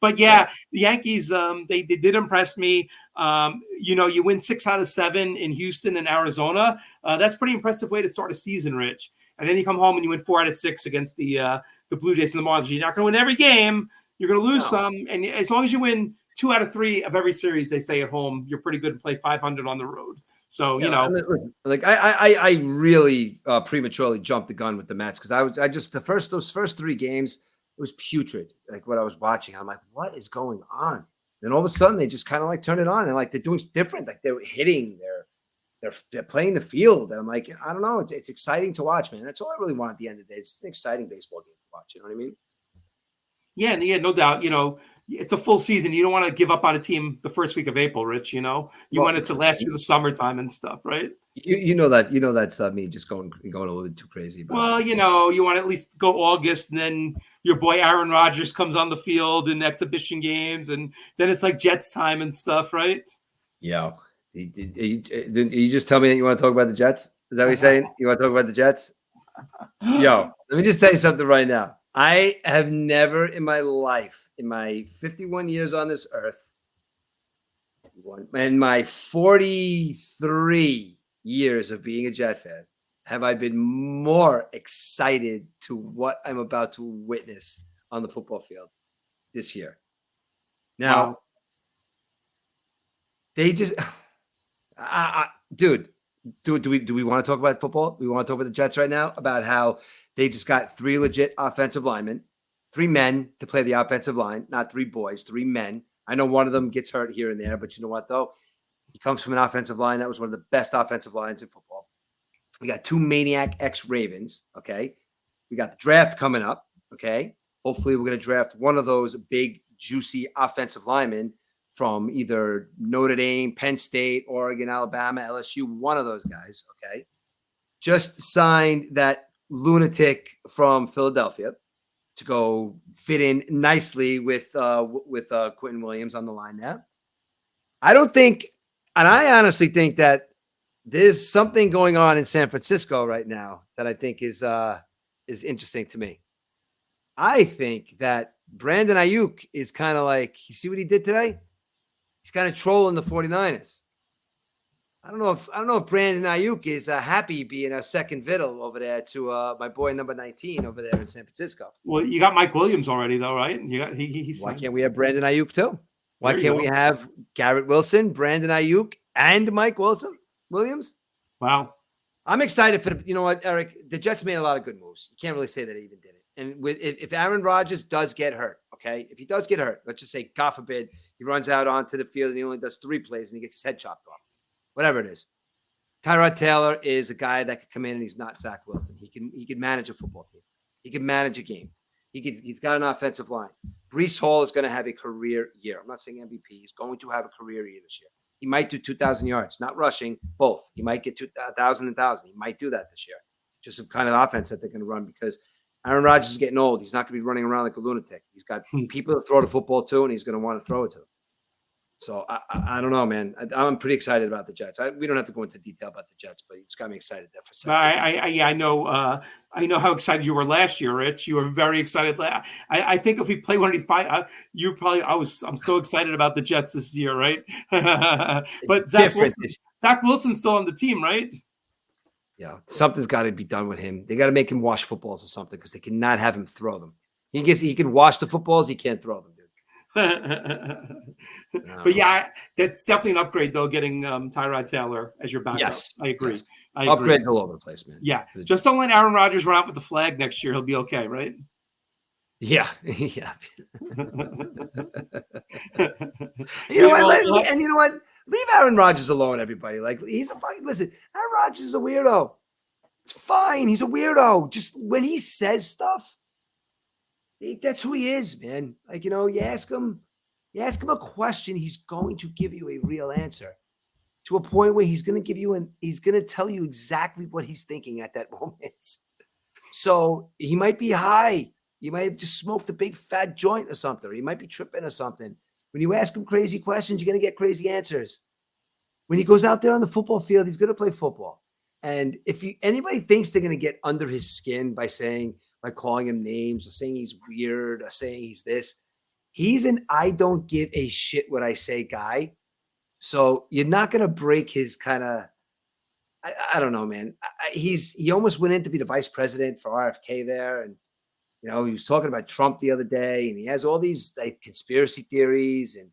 But the Yankees, they did impress me. You win 6 out of 7 in Houston and Arizona. That's a pretty impressive way to start a season, Rich. And then you come home and you win 4 out of 6 against the Blue Jays and the Marlins. You're not going to win every game. You're going to lose some. And as long as you win 2 out of 3 of every series, they say at home, you're pretty good to play 500 on the road. So, listen, like I really prematurely jumped the gun with the Mets because those first 3 games, it was putrid. Like what I was watching, I'm like, what is going on? Then all of a sudden they just kind of like turn it on and like they're doing different. Like they're hitting, they're playing the field. And I'm like, I don't know. It's exciting to watch, man. That's all I really want at the end of the day. It's an exciting baseball game to watch. You know what I mean? Yeah, no doubt. It's a full season. You don't want to give up on a team the first week of April, Rich. You want it to last through the summertime and stuff, right? You know that's me just going a little bit too crazy. Well, you want to at least go August, and then your boy Aaron Rodgers comes on the field in exhibition games, and then it's like Jets time and stuff, right? Yeah. You just tell me that you want to talk about the Jets? Is that what you're saying? You want to talk about the Jets? Yo, let me just tell you something right now. I have never in my life, in my 51 years on this earth, and my 43 years of being a Jet fan, have I been more excited to what I'm about to witness on the football field this year. Now, they just, dude, do we want to talk about football? We want to talk about the Jets right now, about how they just got 3 legit offensive linemen, 3 men to play the offensive line, not 3 boys, 3 men. I know one of them gets hurt here and there, but you know what, though? He comes from an offensive line that was one of the best offensive lines in football. We got 2 maniac ex-Ravens, okay? We got the draft coming up, okay? Hopefully we're going to draft one of those big, juicy offensive linemen from either Notre Dame, Penn State, Oregon, Alabama, LSU, one of those guys, okay? Just signed that lunatic from Philadelphia to go fit in nicely with Quentin Williams on the line now. I honestly think that there's something going on in San Francisco right now that I think is interesting to me. I think that Brandon Ayuk is kind of like, you see what he did today? He's kind of trolling the 49ers. I don't know if Brandon Ayuk is happy being a second fiddle over there to my boy number 19 over there in San Francisco. Well, you got Mike Williams already, though, right? He's Why can't we have Brandon Ayuk too? Why can't we have Garrett Wilson, Brandon Ayuk, and Mike Williams? Wow. I'm excited for you know what, Eric? The Jets made a lot of good moves. You can't really say that they even did it. And if Aaron Rodgers does get hurt, okay? If he does get hurt, let's just say, God forbid, he runs out onto the field and he only does 3 plays and he gets his head chopped off. Whatever it is. Tyrod Taylor is a guy that could come in and he's not Zach Wilson. He can manage a football team. He can manage a game. He's got an offensive line. Breece Hall is going to have a career year. I'm not saying MVP. He's going to have a career year this year. He might do 2,000 yards, not rushing, both. He might get 2,000 and 1,000. He might do that this year. Just some kind of offense that they're going to run because Aaron Rodgers is getting old. He's not going to be running around like a lunatic. He's got people to throw the football to, and he's going to want to throw it to them. So I don't know, man. I'm pretty excited about the Jets. We don't have to go into detail about the Jets, but it's got me excited there for a second. I know. I know how excited you were last year, Rich. You were very excited. I think if we play one of these, you probably. I'm so excited about the Jets this year, right? But Zach Wilson's still on the team, right? Yeah, something's got to be done with him. They got to make him wash footballs or something because they cannot have him throw them. He can wash the footballs. He can't throw them, dude. But yeah, that's definitely an upgrade though. Getting Tyrod Taylor as your backup. Yes, I agree. Yes. Upgrades all over the place, man. Yeah, just don't let Aaron Rodgers run out with the flag next year. He'll be okay, right? Yeah, yeah. You know what? Leave Aaron Rodgers alone, everybody. Like he's a fucking listen. Aaron Rodgers is a weirdo. It's fine. He's a weirdo. Just when he says stuff. That's who he is, man. Like, you ask him a question, he's going to give you a real answer to a point where he's going to tell you exactly what he's thinking at that moment. So he might be high. You might have just smoked a big fat joint or something. Or he might be tripping or something. When you ask him crazy questions, you're going to get crazy answers. When he goes out there on the football field, he's going to play football. And if anybody thinks they're going to get under his skin by calling him names or saying he's weird or saying he's this, he's an I don't give a shit what I say guy. So you're not going to break his kind of, I don't know, man. He almost went in to be the vice president for RFK there. And, he was talking about Trump the other day, and he has all these like conspiracy theories. And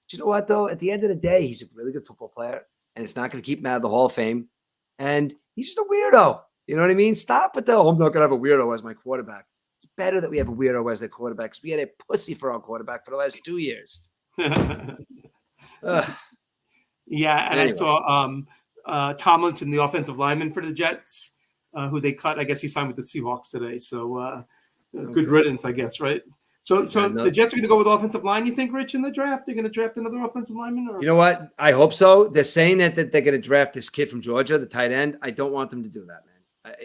you know what, though? At the end of the day, he's a really good football player, and it's not going to keep him out of the Hall of Fame. And he's just a weirdo. You know what I mean? Stop it, though. I'm not going to have a weirdo as my quarterback. It's better that we have a weirdo as the quarterback because we had a pussy for our quarterback for the last 2 years. Yeah, and anyway. I saw Tomlinson, the offensive lineman for the Jets, who they cut. I guess he signed with the Seahawks today. So good riddance, I guess, right? So the Jets are going to go with offensive line, you think, Rich, in the draft? They're going to draft another offensive lineman? Or? You know what? I hope so. They're saying that they're going to draft this kid from Georgia, the tight end. I don't want them to do that, man.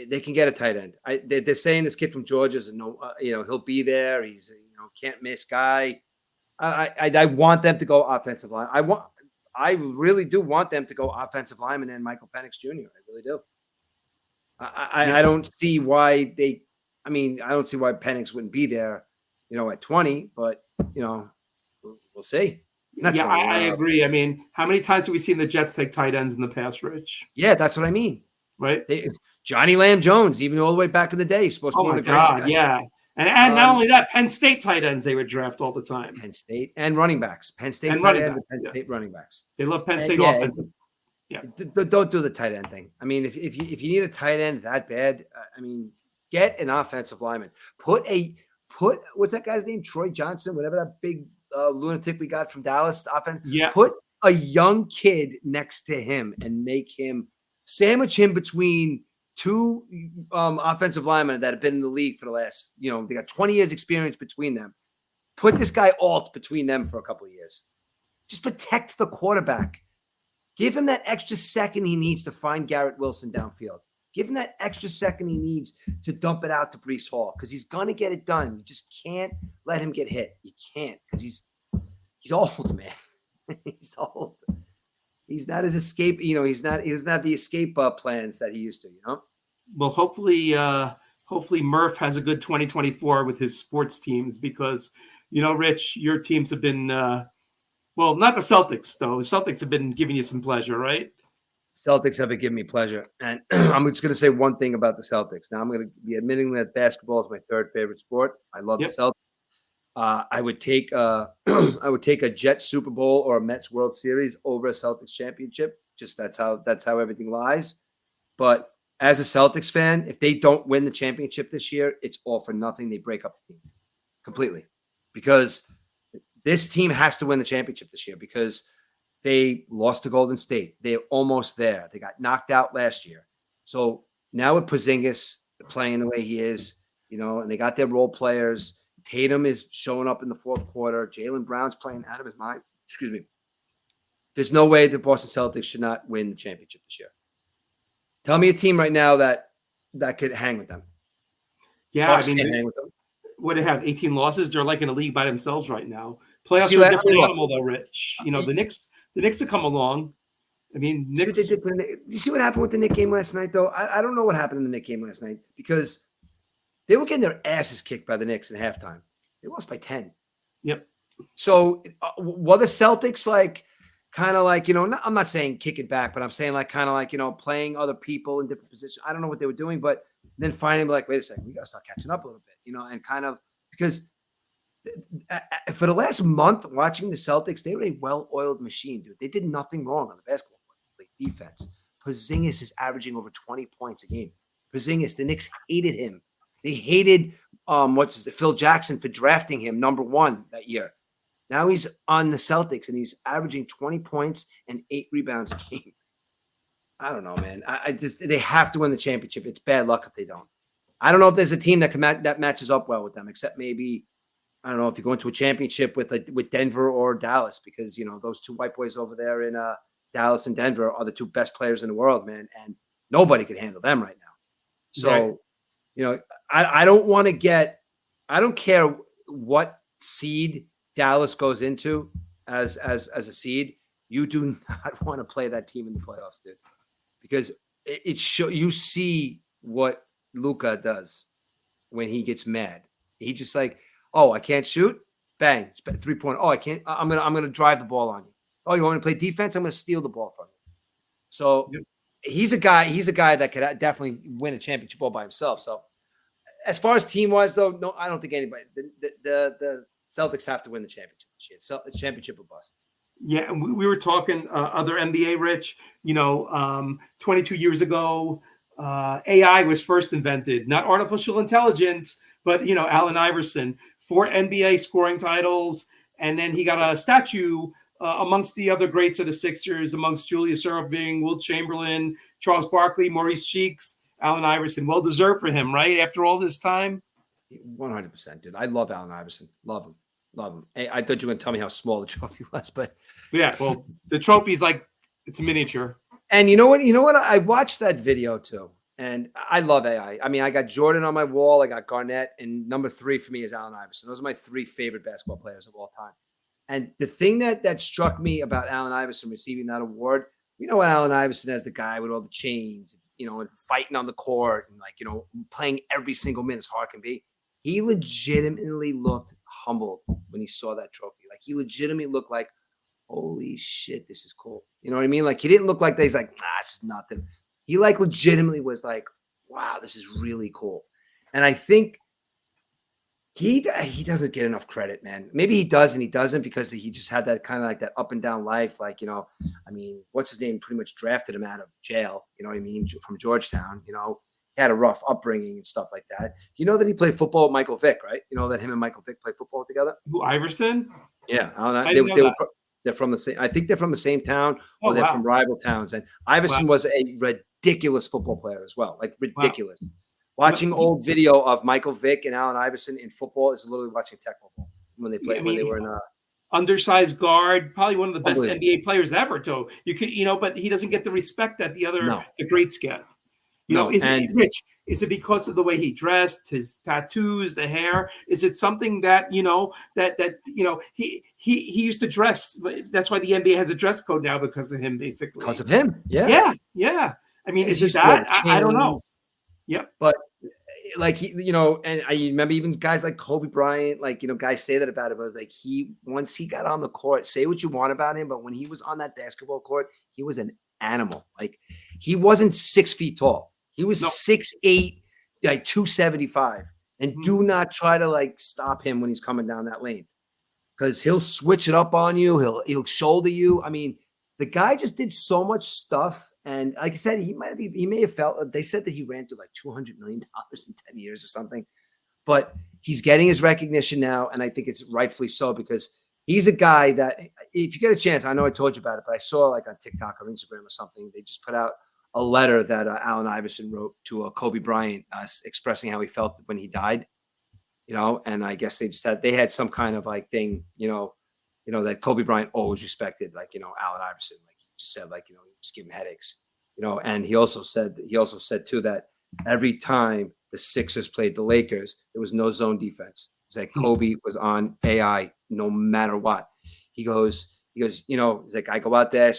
They can get a tight end. They're saying this kid from Georgia is he'll be there. He's can't miss guy. I want them to go offensive line. I really do want them to go offensive lineman and Michael Penix Jr. I really do. I don't see why I don't see why Penix wouldn't be there, at 20, but, we'll see. I agree. I mean, how many times have we seen the Jets take tight ends in the past, Rich? Yeah, that's what I mean. Right? Johnny Lamb Jones, even all the way back in the day, he's supposed to be one of the greatest guys. Yeah. And not only that, Penn State tight ends they would draft all the time. Penn State and running backs. Penn State and tight end and Penn State running backs. They love Penn State offensive. Yeah. Don't do the tight end thing. I mean, if you need a tight end that bad, get an offensive lineman. Put what's that guy's name? Troy Johnson, whatever that big lunatic we got from Dallas offense. Yeah. Put a young kid next to him and sandwich him between two offensive linemen that have been in the league for the last, they got 20 years experience between them. Put this guy alt between them for a couple of years. Just protect the quarterback. Give him that extra second he needs to find Garrett Wilson downfield. Give him that extra second he needs to dump it out to Breece Hall because he's going to get it done. You just can't let him get hit. You can't because he's old, man. He's old. He's not as escape. He's not the escape plans that he used to. Well, hopefully MURF has a good 2024 with his sports teams because Rich, your teams have been not the Celtics though. The Celtics have been giving you some pleasure, right? Celtics have been giving me pleasure. And I'm just going to say one thing about the Celtics. Now I'm going to be admitting that basketball is my third favorite sport. I love the Celtics. I would take a Jets Super Bowl or a Mets World Series over a Celtics championship. Just that's how everything lies. But as a Celtics fan, if they don't win the championship this year, it's all for nothing. They break up the team completely because this team has to win the championship this year because they lost to Golden State. They're almost there. They got knocked out last year. So now with Porzingis playing the way he is, and they got their role players. Tatum is showing up in the fourth quarter. Jaylen Brown's playing out of his mind. Excuse me. There's no way the Boston Celtics should not win the championship this year. Tell me a team right now that could hang with them. Yeah, Bucks can't hang with them. What they have 18 losses. They're like in a league by themselves right now. Playoffs are a different animal, though, Rich. The Knicks have come along. I mean, Knicks. You see what happened with the Knicks game last night, though? I don't know what happened in the Knicks game last night because they were getting their asses kicked by the Knicks in halftime. They lost by 10. Yep. So were the Celtics I'm not saying kick it back, but I'm saying playing other people in different positions. I don't know what they were doing, but then finally wait a second, we got to start catching up a little bit, and because for the last month watching the Celtics, they were a well-oiled machine, dude. They did nothing wrong on the basketball court. Defense. Porzingis is averaging over 20 points a game. Porzingis, the Knicks hated him. They hated Phil Jackson for drafting him number 1 that year. Now he's on the Celtics and he's averaging 20 points and 8 rebounds a game. I don't know, man. They have to win the championship. It's bad luck if they don't. I don't know if there's a team that matches up well with them, except maybe, I don't know, if you go into a championship with Denver or Dallas, because those two white boys over there in Dallas and Denver are the two best players in the world, man, and nobody can handle them right now. So, You know, I don't want to get. I don't care what seed Dallas goes into as a seed. You do not want to play that team in the playoffs, dude, because you see what Luka does when he gets mad. He just like, oh, I can't shoot, bang, 3-point. Oh, I can't. I'm gonna drive the ball on you. Oh, you want me to play defense? I'm gonna steal the ball from you. So he's a guy that could definitely win a championship all by himself. So as far as team wise, though, no, I don't think anybody. The Celtics have to win the championship this year. So it's championship or bust. Yeah, and we were talking other NBA, Rich. 22 years ago, AI was first invented, not artificial intelligence, but Allen Iverson, 4 NBA scoring titles, and then he got a statue amongst the other greats of the Sixers, amongst Julius Erving, Wilt Chamberlain, Charles Barkley, Maurice Cheeks, Allen Iverson. Well deserved for him, right? After all this time. 100%, dude. I love Allen Iverson. Love him. Love him. Hey, I thought you were going to tell me how small the trophy was, but yeah, well, the trophy's like it's miniature. And you know what? I watched that video too, and I love AI. I mean, I got Jordan on my wall, I got Garnett, and number 3 for me is Allen Iverson. Those are my 3 favorite basketball players of all time. And the thing that struck me about Allen Iverson receiving that award, Allen Iverson as the guy with all the chains, and fighting on the court, and playing every single minute as hard can be. He legitimately looked humbled when he saw that trophy. Like he legitimately looked like, holy shit, this is cool. You know what I mean? Like he didn't look like that. He's like, nah, this is nothing. He like legitimately was like, wow, this is really cool. And I think he doesn't get enough credit, man. Maybe he does and he doesn't because he just had that kind of like that up and down life. Like, I mean, what's his name pretty much drafted him out of jail, you know what I mean? From Georgetown, he had a rough upbringing and stuff like that. You know that he played football with Michael Vick, right? You know that him and Michael Vick played football together? Who, Iverson? Yeah. They're from the same. I think they're from the same town, or they're from rival towns. And Iverson was a ridiculous football player as well, like ridiculous. Wow. Watching old video of Michael Vick and Allen Iverson in football is literally watching Tecmo Bowl when they played when they were in undersized guard, probably one of the best NBA players ever. So you could, but he doesn't get the respect that the greats get. Rich, is it because of the way he dressed, his tattoos, the hair? Is it something that he used to dress? That's why the NBA has a dress code now because of him, basically. Because of him, yeah. I mean, is it that? I don't know. Yep. But like and I remember even guys like Kobe Bryant, guys say that about him. But like once he got on the court, say what you want about him, but when he was on that basketball court, he was an animal. Like he wasn't 6 feet tall. He was 6'8", like 275. And do not try to stop him when he's coming down that lane, because he'll switch it up on you. He'll shoulder you. I mean, the guy just did so much stuff. And like I said, he may have felt, they said that he ran through like $200 million in 10 years or something, but he's getting his recognition now. And I think it's rightfully so, because he's a guy that if you get a chance, I know I told you about it, but I saw like on TikTok or Instagram or something, they just put out a letter that Allen Iverson wrote to Kobe Bryant expressing how he felt when he died, and I guess they had some kind of like thing, that Kobe Bryant always respected, Allen Iverson, like he just said, he just give him headaches, and he also said too, that every time the Sixers played the Lakers, there was no zone defense. It's like Kobe was on AI no matter what. He goes, he's like, I go out there,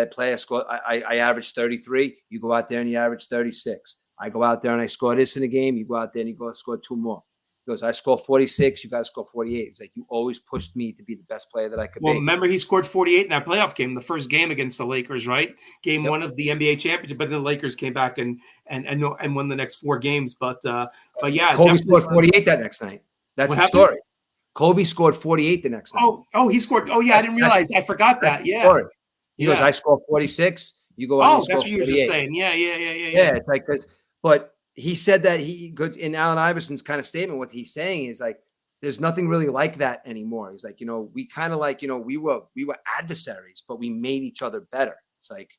play, I score. I average 33. You go out there and you average 36. I go out there and I score this in a game. You go out there and you go score 2 more. He goes, I score 46. You got to score 48. It's like, you always pushed me to be the best player that I could be. Well, remember, he scored 48 in that playoff game, the first game against the Lakers, right? Game 1 of the NBA championship. But then the Lakers came back and won the next 4 games. But yeah, Kobe scored 48 that next night. That's the story. Kobe scored 48 the next night. Oh, he scored. Oh, yeah, I didn't realize. I forgot that. Yeah. He goes, I scored 46. You go out and score 48. That's what you were just saying. Yeah. Yeah, it's like this. But he said that in Allen Iverson's kind of statement, what he's saying is like, there's nothing really like that anymore. He's like, we kind of like, we were adversaries, but we made each other better. It's like,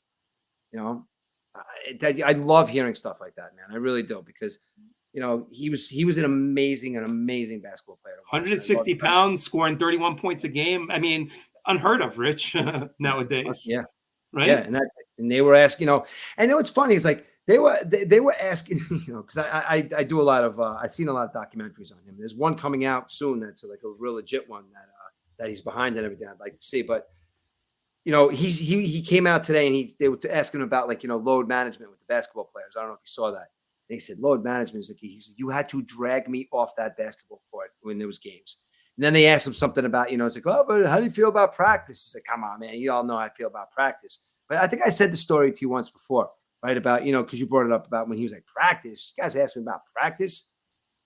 I love hearing stuff like that, man. I really do, because he was an amazing basketball player. 160 pounds, scoring 31 points a game. I mean, unheard of, Rich, nowadays. Yeah. Right. Yeah. And they were asking, and what's funny is like, they were asking, because I do a lot of I've seen a lot of documentaries on him. There's one coming out soon that's like a real legit one that he's behind and everything. I'd like to see, but he came out today and they were asking him about load management with the basketball players. I don't know if you saw that. And he said load management is the key. He said you had to drag me off that basketball court when there was games. And then they asked him something about it's like, oh, but how do you feel about practice? He's like, come on, man, you all know how I feel about practice. But I think I said the story to you once before, right? About because you brought it up about when he was like practice. You guys asked me about practice.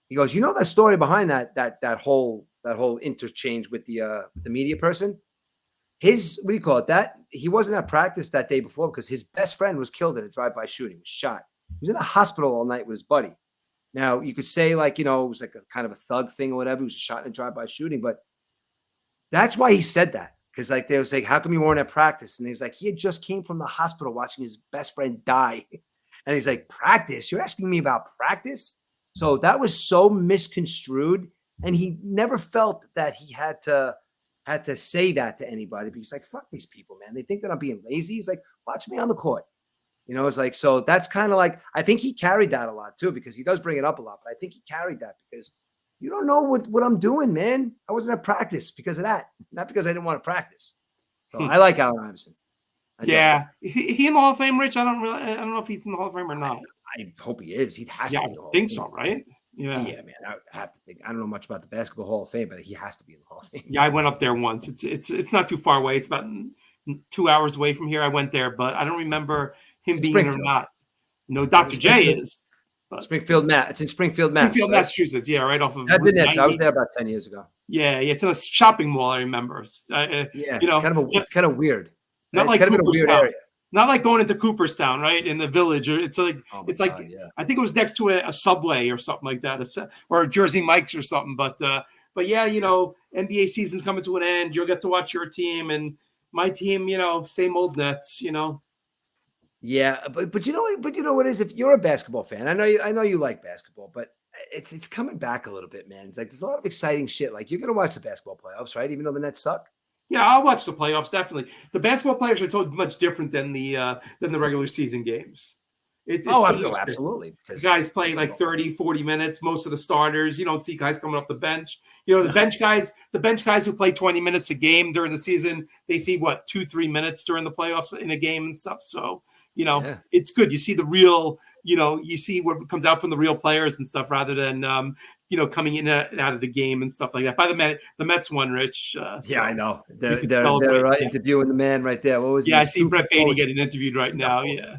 He goes, that story behind that whole interchange with the media person. His, what do you call it? That he wasn't at practice that day before because his best friend was killed in a drive-by shooting, was shot. He was in a hospital all night with his buddy. Now you could say it was like a kind of a thug thing or whatever. He was shot in a drive-by shooting, but that's why he said that. Because they was like, how come you weren't at practice? And he's like, he had just came from the hospital watching his best friend die. And he's like, practice? You're asking me about practice? So that was so misconstrued. And he never felt that he had to say that to anybody because like, fuck these people, man. They think that I'm being lazy. He's like, watch me on the court. It's like, so that's kind of like, I think he carried that a lot too, because he does bring it up a lot, but I think he carried that because you don't know what I'm doing, man. I wasn't at practice because of that, not because I didn't want to practice. So I like Allen Iverson. Yeah. He in the Hall of Fame, Rich? I don't know if he's in the Hall of Fame or not. I hope he is. He has to be in the Hall of Fame. I think so, right? Yeah, man. I have to think. I don't know much about the Basketball Hall of Fame, but he has to be in the Hall of Fame. Yeah, I went up there once. It's not too far away. It's about 2 hours away from here. I went there, but I don't remember him being in or not. No, Dr. J is. Springfield, Mass. It's in Springfield, Mass. Springfield, Massachusetts. Yeah, right off of. I've been there. I was there about 10 years ago. Yeah, it's in a shopping mall. I remember. It's kind of weird. Not like kind of in a weird area. Not like going into Cooperstown, right, in the village. Or it's like I think it was next to a Subway or something like that, or Jersey Mike's or something. But yeah, NBA season's coming to an end. You'll get to watch your team and my team. Same old Nets. Yeah, but you know what is, if you're a basketball fan, I know you like basketball, but it's coming back a little bit, man. It's like there's a lot of exciting shit. Like you're gonna watch the basketball playoffs, right? Even though the Nets suck. Yeah, I'll watch the playoffs definitely. The basketball players are so much different than the regular season games. It's absolutely. Because guys playing like 30, 40 minutes. Most of the starters, you don't see guys coming off the bench. The bench guys who play 20 minutes a game during the season, they see 2-3 minutes during the playoffs in a game and stuff. So. It's good. You see the real, you see what comes out from the real players and stuff rather than, coming in and out of the game and stuff like that. By the Mets won, Rich. Yeah, I know. They're interviewing the man right there. What was I see Brett Beatty getting interviewed right now. Yeah.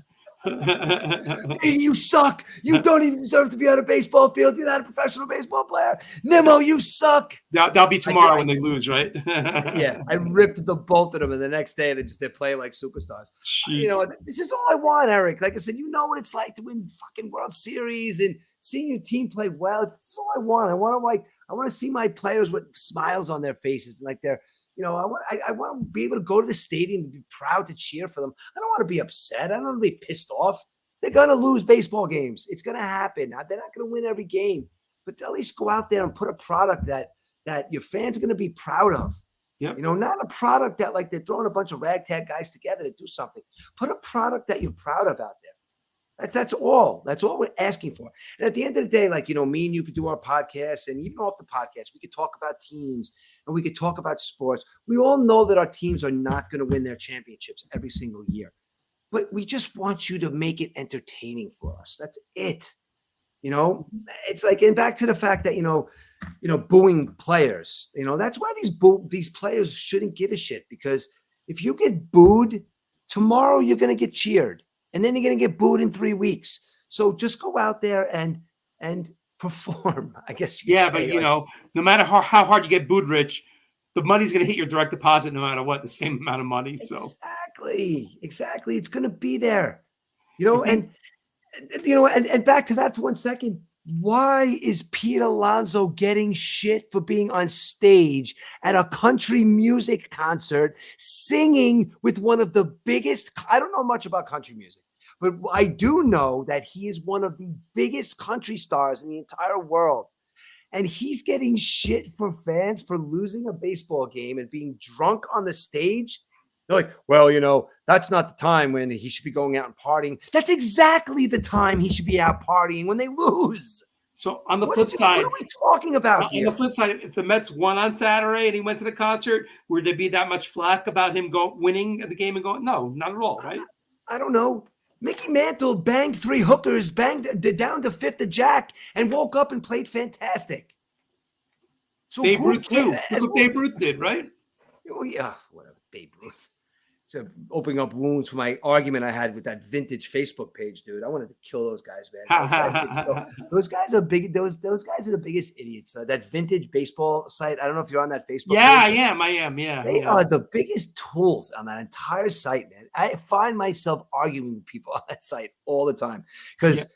Beatty, you suck. You don't even deserve to be on a baseball field. You're not a professional baseball player. Nemo, you suck. That'll be tomorrow when they lose, right? Yeah, I ripped the both of them, and the next day they're playing like superstars. Jeez. This is all I want, Eric. Like I said, you know what it's like to win fucking World Series and seeing your team play well. It's all I want. I want to see my players with smiles on their faces, like they're. I want to be able to go to the stadium and be proud to cheer for them. I don't want to be upset. I don't want to be pissed off. They're going to lose baseball games. It's going to happen. They're not going to win every game, but at least go out there and put a product that your fans are going to be proud of. Yep. Not a product that like they're throwing a bunch of ragtag guys together to do something. Put a product that you're proud of out there. That's all. That's all we're asking for. And at the end of the day, like, me and you could do our podcast, and even off the podcast, we could talk about teams and we could talk about sports. We all know that our teams are not going to win their championships every single year, but we just want you to make it entertaining for us. That's it. It's like, and back to the fact that, booing players, that's why these players shouldn't give a shit, because if you get booed tomorrow, you're going to get cheered. And then you're going to get booed in 3 weeks. So just go out there and perform, I guess. Yeah, but no matter how hard you get booed, Rich, the money's going to hit your direct deposit no matter what, the same amount of money. So exactly. It's going to be there, and back to that for 1 second. Why is Pete Alonso getting shit for being on stage at a country music concert, singing with one of the biggest? I don't know much about country music, but I do know that he is one of the biggest country stars in the entire world. And he's getting shit for fans for losing a baseball game and being drunk on the stage. They're like, well, that's not the time when he should be going out and partying. That's exactly the time he should be out partying, when they lose. So on the flip side, what are we talking about here? On the flip side, if the Mets won on Saturday and he went to the concert, would there be that much flack about him winning the game and going? No, not at all, right? I don't know. Mickey Mantle banged 3 hookers, banged down to 5th of Jack, and woke up and played fantastic. So Babe Ruth too. That's what Babe Ruth did, right? Oh yeah, whatever. Babe Ruth. It's opening up wounds for my argument I had with that vintage Facebook page, dude. I wanted to kill those guys, man. Those guys are big. Those guys are the biggest idiots. That vintage baseball site. I don't know if you're on that Facebook. Yeah, page. I am. Yeah, they are the biggest tools on that entire site, man. I find myself arguing with people on that site all the time because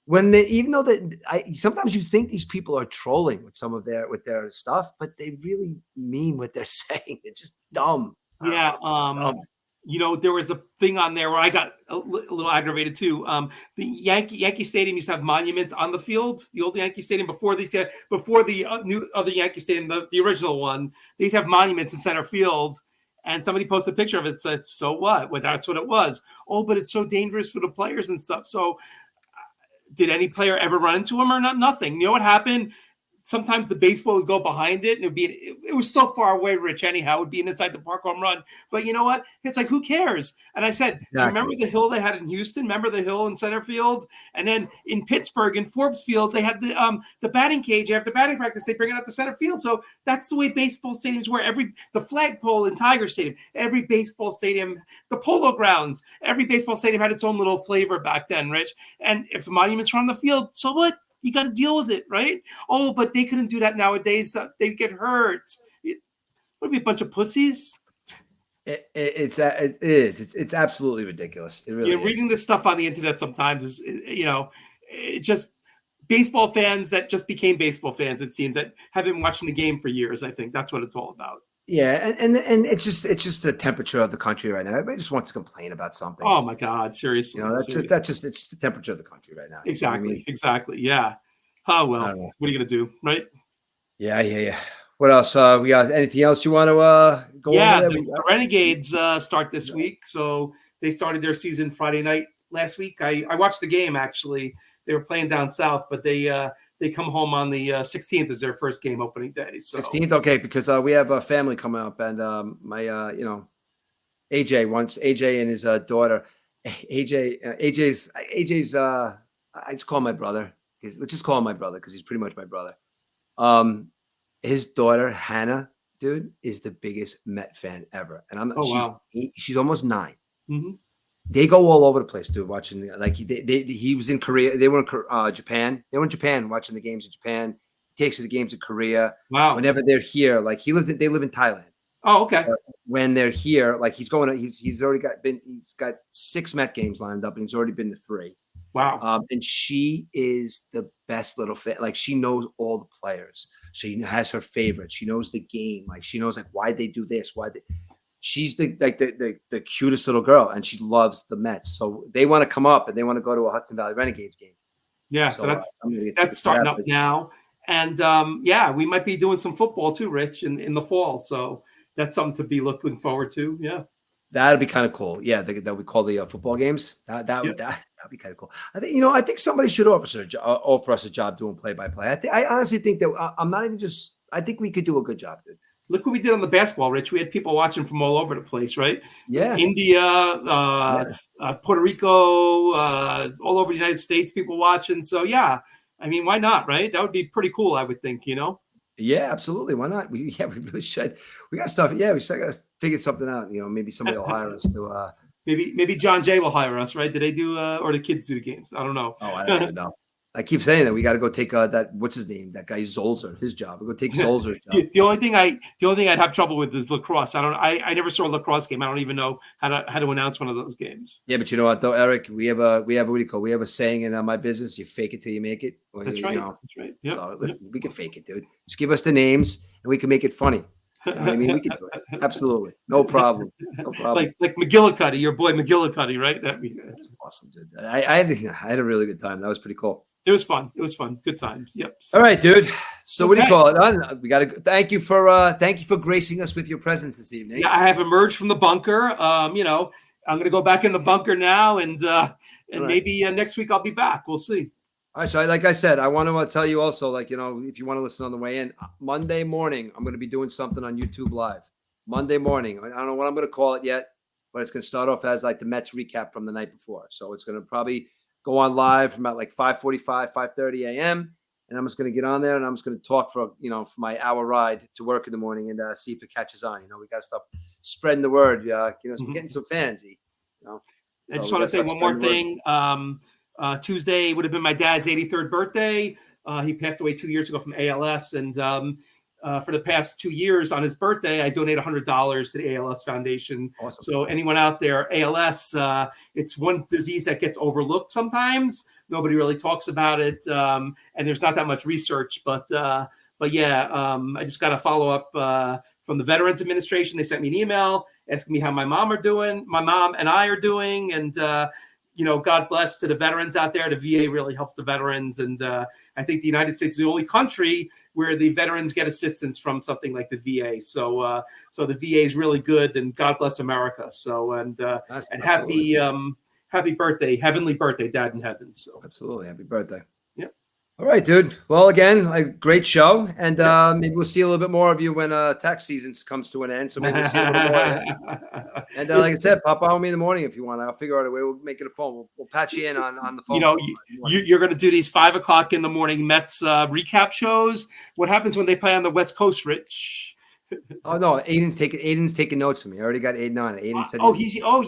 even though sometimes you think these people are trolling with some of their stuff, but they really mean what they're saying. They're just dumb. Yeah. There was a thing on there where I got a little aggravated too. The Yankee Stadium used to have monuments on the field. The old Yankee Stadium before the new other Yankee Stadium, the original one, they used to have monuments in center field. And somebody posted a picture of it. Said, "So what? Well, that's what it was." Oh, but it's so dangerous for the players and stuff. So, did any player ever run into him or not? Nothing. You know what happened? Sometimes the baseball would go behind it, and it was so far away, Rich, anyhow. It would be an inside the park home run. But you know what? It's like, who cares? And I said, Do you remember the hill they had in Houston? Remember the hill in center field? And then in Pittsburgh, in Forbes Field, they had the batting cage. After batting practice, they bring it out to center field. So that's the way baseball stadiums were. The flagpole in Tiger Stadium, every baseball stadium, the Polo Grounds, every baseball stadium had its own little flavor back then, Rich. And if the monuments were on the field, so what? You got to deal with it, right? Oh, but they couldn't do that nowadays. They get hurt. Would be a bunch of pussies. It is. It's absolutely ridiculous. It really is. Reading this stuff on the internet sometimes is, it just baseball fans that just became baseball fans. It seems that have been watching the game for years. I think that's what it's all about. Yeah, and it's just the temperature of the country right now. Everybody just wants to complain about something. Oh my God, seriously. It's the temperature of the country right now. Exactly. Yeah. Oh well, what are you gonna do, right? Yeah. What else? We got anything else you want to go over? Yeah, the Renegades start this week, so they started their season Friday night last week. I watched the game actually. They were playing down south, but they come home on the 16th as their first game opening day. So 16th, okay, because we have a family coming up, and my AJ and his daughter. AJ's I just call him my brother. Let's just call him my brother because he's pretty much my brother. His daughter Hannah, dude, is the biggest Met fan ever, and she's almost 9. Mm-hmm. They go all over the place, dude. Watching he was in Korea. They were in Japan. They were in Japan watching the games in Japan. He takes to the games in Korea. Wow. Whenever they're here, they live in Thailand. Oh, okay. But when they're here, he's already got 6 Met games lined up, and he's already been to 3. Wow. And she is the best little fan. She knows all the players. She has her favorites. She knows the game. She knows why they do this. She's the cutest little girl, and she loves the Mets. So they want to come up and they want to go to a Hudson Valley Renegades game. Yeah, so that's starting up now. And we might be doing some football too, Rich, in the fall. So that's something to be looking forward to. Yeah. That'd be kind of cool. Yeah, that we call the football games. That'd be kind of cool. I think somebody should offer us a job doing play-by-play. I honestly think that I'm not even just. I think we could do a good job, dude. Look what we did on the basketball, Rich. We had people watching from all over the place, right? Yeah. India, Puerto Rico, all over the United States, people watching. So yeah, I mean, why not, right? That would be pretty cool, I would think. Yeah, absolutely. Why not? We really should. We got stuff. Yeah, we still got to figure something out. Maybe somebody will hire us to. Maybe John Jay will hire us, right? Do they do or the kids do the games? I don't know. Oh, I don't even know. I keep saying that we got to go take that. What's his name? That guy Zolzer. His job. We go take Zolzer's job. The only thing I'd have trouble with is lacrosse. I never saw a lacrosse game. I don't even know how to announce one of those games. Yeah, but you know what though, Eric? We have what do you call? We have a saying in my business: you fake it till you make it. That's right. That's right. Yep. So we can fake it, dude. Just give us the names, and we can make it funny. You know what I mean? We can do it. Absolutely. No problem. Like McGillicuddy, your boy McGillicuddy, right? That's awesome, dude. I had a really good time. That was pretty cool. It was fun. It was fun. Good times. Yep. All right, dude. So what do you Okay. call it? We got to thank you for gracing us with your presence this evening. Yeah, I have emerged from the bunker. You know, I'm going to go back in the bunker now, and maybe next week I'll be back. We'll see. All right. So like I said, I want to tell you also, like, you know, if you want to listen on the way in, Monday morning, I'm going to be doing something on YouTube Live. Monday morning. I don't know what I'm going to call it yet, but it's going to start off as like the Mets recap from the night before. So it's going to probably go on live from about like 5:45, 5:30 a.m. And I'm just going to get on there and I'm just going to talk for my hour ride to work in the morning and see if it catches on. You know, we got to stop spreading the word. So we're getting some fans. I just want to say one more thing. Tuesday would have been my dad's 83rd birthday. He passed away 2 years ago from ALS. And for the past 2 years on his birthday, I donate $100 to the ALS Foundation. Awesome. So anyone out there, ALS, it's one disease that gets overlooked sometimes. Nobody really talks about it. And there's not that much research. But yeah, I just got a follow up from the Veterans Administration. They sent me an email asking me how my mom and I are doing. And, God bless to the veterans out there. The VA really helps the veterans. And I think the United States is the only country where the veterans get assistance from something like the VA. So the VA is really good, and God bless America. So, and happy birthday, heavenly birthday, Dad in heaven. So absolutely. Happy birthday. Yep. All right, dude. Well, again, a great show. And maybe we'll see a little bit more of you when tax season comes to an end. So maybe we'll see a little more. And like I said, pop on me in the morning if you want. I'll figure out a way. We'll make it a phone. We'll patch you in on the phone. You're going to do these 5 o'clock in the morning Mets recap shows. What happens when they play on the West Coast, Rich? Oh no, Aiden's taking notes for me. I already got Aiden on it. Aiden said,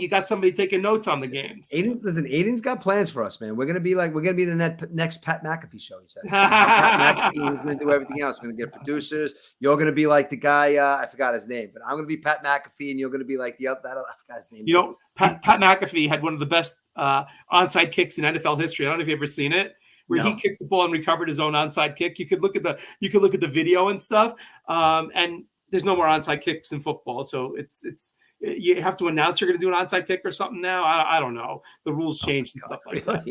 you got somebody taking notes on the games. Aiden's got plans for us, man. We're gonna be the next Pat McAfee show. He said Pat McAfee is gonna do everything else. We're gonna get producers. You're gonna be like the guy. I forgot his name, but I'm gonna be Pat McAfee, and you're gonna be like that guy's name. Pat McAfee had one of the best onside kicks in NFL history. I don't know if you've ever seen it, where he kicked the ball and recovered his own onside kick. You could look at the video and stuff, and there's no more onside kicks in football. So it's you have to announce you're going to do an onside kick or something now. I don't know. The rules changed and stuff like that.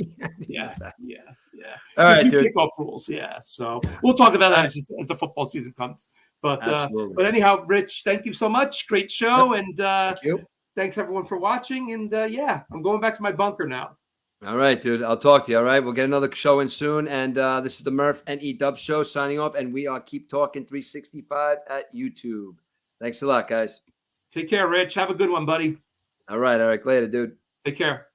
Yeah. All right, dude. Kickoff rules. Yeah. So we'll talk about that as the football season comes. But anyhow, Rich, thank you so much. Great show. And thank you. Thanks everyone for watching. And I'm going back to my bunker now. All right, dude. I'll talk to you. All right. We'll get another show in soon. And this is the MURF and EDUBBS show signing off. And we are Keep Talking 365 at YouTube. Thanks a lot, guys. Take care, Rich. Have a good one, buddy. All right. Later, dude. Take care.